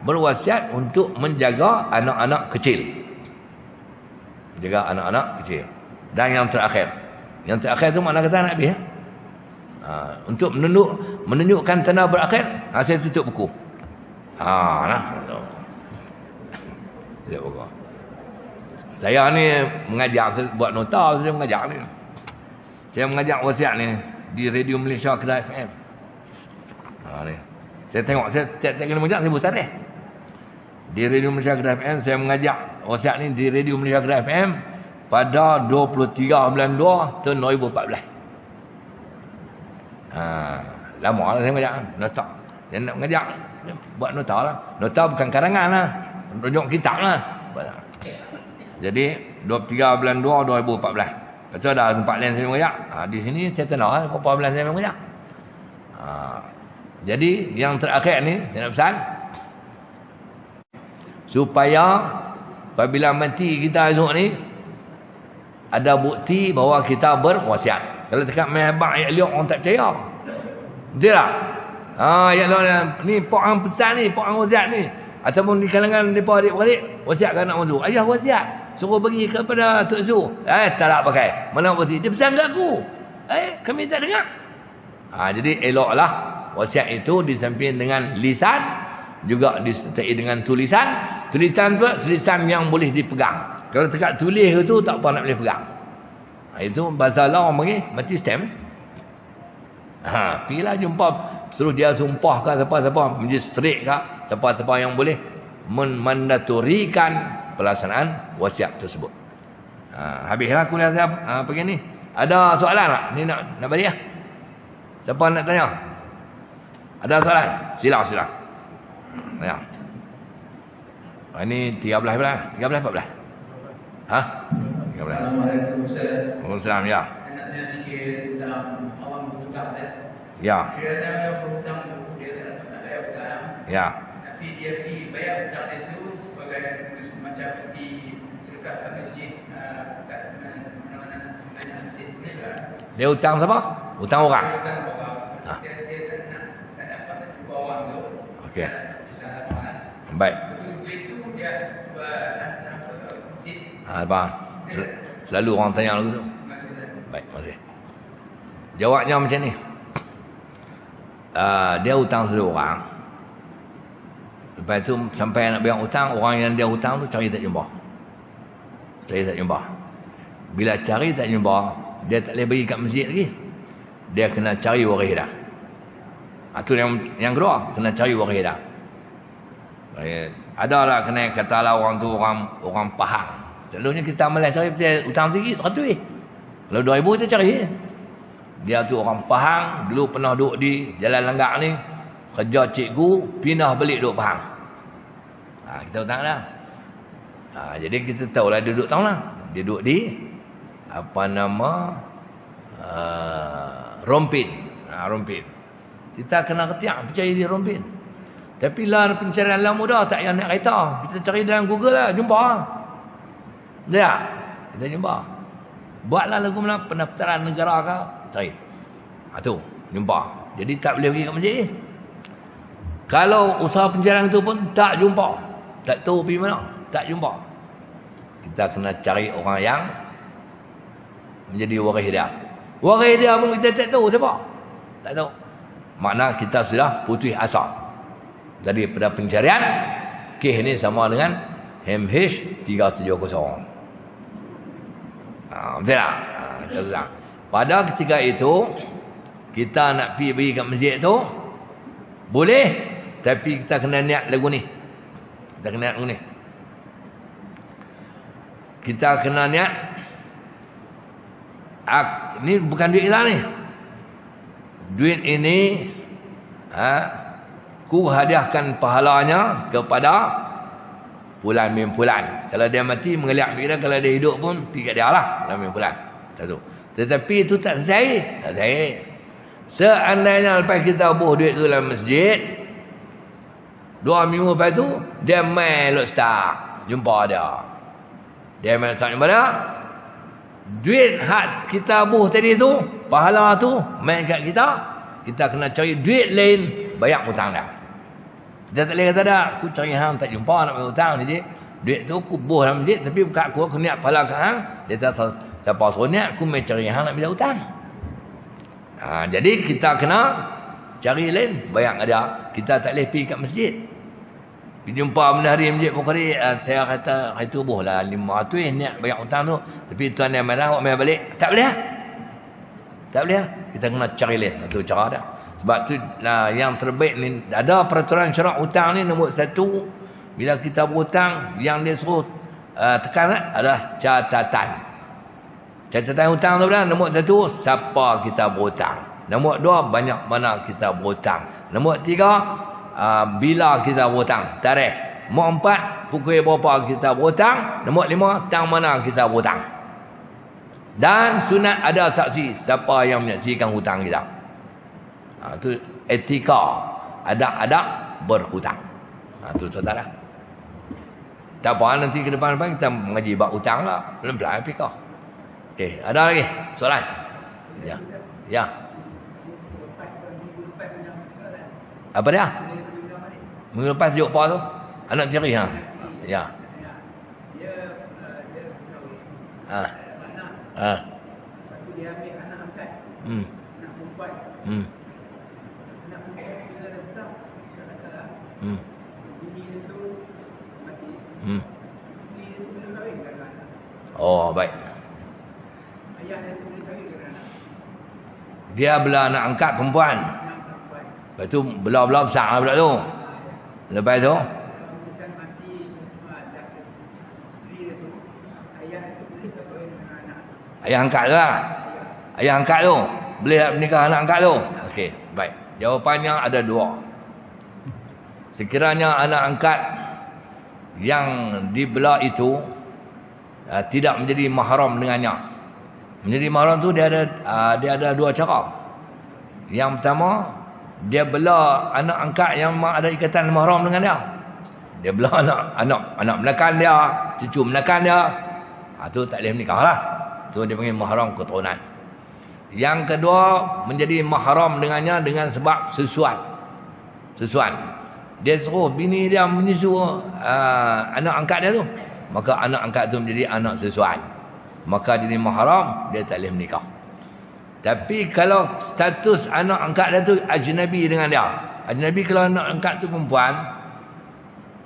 berwasiat untuk menjaga anak-anak kecil. Jaga anak-anak kecil. Dan yang terakhir. Yang terakhir tu makna kata nak habis. Untuk menunjukkan tanda berakhir, saya tutup buku. Tutup buku. Saya ni mengajar, saya buat nota, saya mengajar ni. Saya mengajar wasiat ni di Radio Malaysia Kedah FM. Ni. Saya tengok, saya setiap kali mengajar, saya buat tarikh. Di Radio Malaysia Kedah FM, saya mengajar wasiat ni di Radio Malaysia Kedah FM pada 23 bulan 2 tahun 2014. Lama lah saya mengajar nota. Saya nak mengajar, buat nota lah. Nota bukan karangan lah. Rujuk kitab lah. Jadi 23 bulan 2 2014. Lepas tu ada tempat lain saya mengajar. Di sini saya tenang lah berapa bulan saya mengajar. Jadi yang terakhir ni saya nak pesan, supaya apabila mati kita esok ni ada bukti bahawa kita berwasiat. Kalau dekat main abang ayat liok orang tak percaya. Betul tak? Ayat liok ni pok hang pesan ni, pok hang wasiat ni. Ataupun di kalangan depa adik-beradik, wasiat ke anak mandu. Ayah wasiat, suruh bagi kepada Tok Zu. Tak nak pakai. Mana bukti? Dia pesan kat aku. Kami tak dengar. Jadi eloklah wasiat itu disamping dengan lisan, juga disertai dengan tulisan. Tulisan tu tulisan yang boleh dipegang. Kalau dekat tulis itu tak apa nak boleh pegang. Itu bahasa Allah orang panggil mati stamp. Pergilah jumpa, suruh dia sumpah ke siapa-siapa, magistrate ke siapa-siapa yang boleh memandatorikan pelaksanaan wasiat tersebut. Habislah kuliah saya pagi ni. Ada soalan tak? Ni nak balik lah. Siapa nak tanya? Ada soalan? Sila. Tanya. Ini 13 bulan? 13, 14? 13. Assalamualaikum Ustaz. Waalaikumsalam, ya. Saya nak tanya sikit tentang orang berhutang. Ya. Kiranya yang berhutang dia tak bayar hutang. Ya. Tapi dia pergi bayar hutang itu sebagai macam pergi sedekah kat masjid, kat mana-mana banyak masjid ni lah. Dia hutang siapa? Hutang orang. Dia hutang orang. Dia tak dapat jumpa orang tu. Okey. Bisa dapat. Baik. Duit tu dia hantar ke masjid. Abang. Selalu orang tanya lagu tu. Baik, terima kasih. Jawabnya macam ni. Dia hutang seorang. Lepas tu sampai nak bayar hutang, orang yang dia hutang tu cari tak jumpa. Bila cari tak jumpa, dia tak boleh bagi kat masjid lagi. Dia kena cari waris dah. Itu yang kedua, kena cari waris dah. Ada lah kena katalah orang tu orang Pahang. Selalunya kita Malaysia cari hutang sikit 100. Kalau 2000 kita cari. Dia tu orang Pahang, dulu pernah duduk di Jalan Langgak ni, kerja cikgu, pindah balik duduk Pahang. Kita hutang dah. Jadi kita tahulah dia duduk tahu lah. Dia duduk di Rompin. Rompin. Kita kena ketiak percaya di Rompin. Tapi lah pencarian lah mudah, tak payah naik kereta. Kita cari dalam Google lah, jumpa. Ya, kita jumpa. Buatlah lagu mana pendaftaran negara ke, cari. Tu, jumpa. Jadi tak boleh pergi kat masjid. Kalau usaha pencarian tu pun tak jumpa. Tak tahu pergi mana, tak jumpa. Kita kena cari orang yang menjadi waris dia. Waris dia pun kita tak tahu siapa. Tak tahu. Makna kita sudah putus asa. Jadi pada pencarian, kes ni sama dengan MH370. Betul tak? Pada ketika itu, kita nak pergi bagi kat masjid tu, boleh. Tapi kita kena niat lagu ni. Kita kena niat. Ni bukan duit kita ni. Duit ini ku hadiahkan pahalanya kepada fulan bin fulan. Kalau dia mati mengeliak duit dia, kalau dia hidup pun pergi kat dia lah, fulan bin fulan. Satu. Tetapi itu tak sahih. Seandainya lepas kita buh duit tu dalam masjid, 2 minggu lepas tu dia main ustaz jumpa dia. Duit hak kita buh tadi tu, pahala tu main kat kita. Kita kena cari duit lain bayar hutang dah. Kita tak boleh kata dah, aku cari hang tak jumpa nak bayar hutang. Jadi duit tu aku buh dalam masjid, tapi bukan aku niat pahala kat hang. Dia tak siapa suruh niat, aku main cari hang nak bayar hutang. Jadi kita kena cari lain bayar kat dia. Kita tak boleh pergi kat masjid. Jumpa menari Masjid Bukhari, saya kata itu bolehlah 500 niat bayar hutang tu. Tapi tuan yang marah awak mai balik. Tak boleh. Tak boleh. Kita kena cari lain. Itu cara dia. Sebab tu lah yang terbaik ni ada peraturan syarak hutang ni nombor 1. Bila kita berhutang yang dia suruh tekan adalah catatan. Catatan hutang tu lah nombor 1 siapa kita berhutang. Nombor 2 banyak mana kita berhutang. Nombor 3 bila kita berhutang, tarikh. Nombor 4 pukul berapa kita berhutang. Nombor 5 tang mana kita berhutang. Dan sunat ada saksi siapa yang menyaksikan hutang kita. Itu etika, adab-adab berhutang. Itu saudara. Tak apa nanti ke depan-depan kita mengaji bab hutang lah. Pelan-pelan etika. Okey, ada lagi soalan? Ya. Ya. Apa dia? Minggu lepas tajuk apa tu? Anak tiri ha. Ya. Dia ambil anak angkat. Anak perempuan. Anak perempuan bila dah besar, tak salah. Bini dia tu mati. Isteri dia tu boleh kahwin dengan anak. Oh, baik. Ayah dia tu boleh kahwin dengan anak. Dia bela anak angkat perempuan. Lepas tu belah-belah besar lah pula tu. Lepas tu kemudian mati isteri dia tu, ayah dia tu boleh kahwin dengan anak. ayah angkat tu lah. Ayah angkat tu boleh tak menikah anak angkat tu? Okey, baik. Jawapannya ada 2. Sekiranya anak angkat yang dibelah itu tidak menjadi mahram dengannya. Menjadi mahram tu dia ada 2 cara. Yang pertama, dia bela anak angkat yang memang ada ikatan mahram dengan dia. Dia bela anak menakan dia, cucu menakan dia. Tu tak boleh menikah lah. Tu dia panggil mahram keturunan. Yang kedua, menjadi mahram dengannya dengan sebab susuan. Dia suruh bini dia menyusu anak angkat dia tu. Maka anak angkat tu menjadi anak susuan. Maka jadi mahram, dia tak boleh menikah. Tapi kalau status anak angkat dia tu ajnabi dengan dia. Ajnabi kalau anak angkat tu perempuan,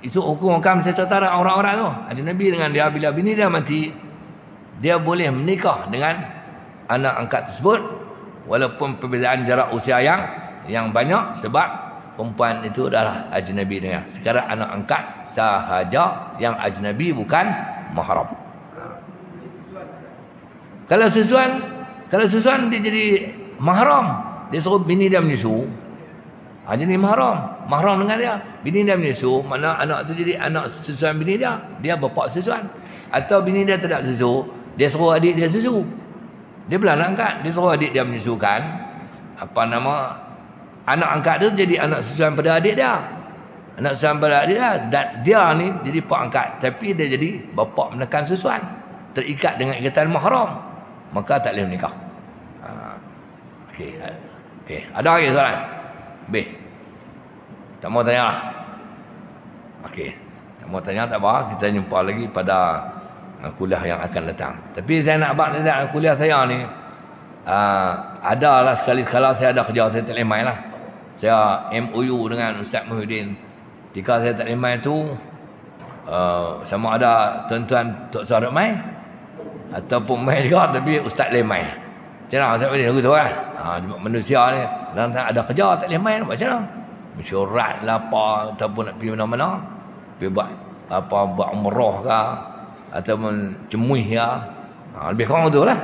itu hukum secara orang-orang tu. Ajnabi dengan dia, bila bini dia mati, dia boleh menikah dengan anak angkat tersebut. Walaupun perbezaan jarak usia yang banyak, sebab perempuan itu adalah ajnabi dengan. Sekarang anak angkat sahaja yang ajnabi, bukan mahram. Kalau susuan dia jadi mahram. Dia suruh bini dia menyusu. Jadi mahram dengan dia. Bini dia menyusu, mana anak tu jadi anak susuan bini dia. Dia bapa susuan. Atau bini dia tidak susu, dia suruh adik dia susu. Dia belah anak angkat, dia suruh adik dia menyusukan. Anak angkat tu jadi anak susuan pada adik dia. Anak susuan pada adik dia. Dan dia ni jadi pak angkat, tapi dia jadi bapa menekan susuan. Terikat dengan ikatan mahram. Maka tak boleh menikah. Okey. Ada lagi soalan? B. Tak mau tanya lah. Okey. Tak mau tanya tak apa. Kita jumpa lagi pada kuliah yang akan datang. Tapi saya nak buat kuliah saya ni. Adalah sekali-sekala saya ada kerja, saya tak boleh main lah. Saya MOU dengan Ustaz Muhyiddin. Ketika saya tak boleh main tu, sama ada tuan-tuan Tok Sarut main, ataupun main juga tapi ustaz boleh main. Macam mana saya boleh lagu tu kan? Manusia ni dan ada kerja tak boleh main, macam mana? Mesyuarat lah apa, ataupun nak pergi mana-mana, pergi buat umrah ke, ataupun cemuih ke, lebih kurang tu lah.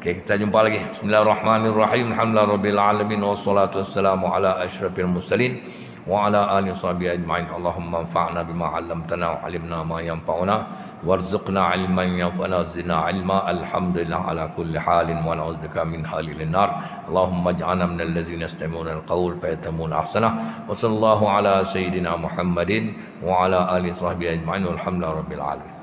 Okey, kita jumpa lagi. Bismillahirrahmanirrahim. Alhamdulillahirabbil alamin wassalatu wassalamu ala asyrafil mursalin wa ala alihi washabihi ajma'in. Allahumma anfa'na bima 'allamtana wa 'allimna ma yanfa'una warzuqna 'ilman yanfa'una zidna 'ilma. Alhamdulillah ala kulli halin wa na'udzubika min halil nar. Allahumma ij'alna minal ladzina yastami'una al-qawl fayattabi'una ahsanah. Wa sallallahu ala sayyidina Muhammadin wa ala alihi washabihi ajma'in. Walhamdulillahirabbil alamin.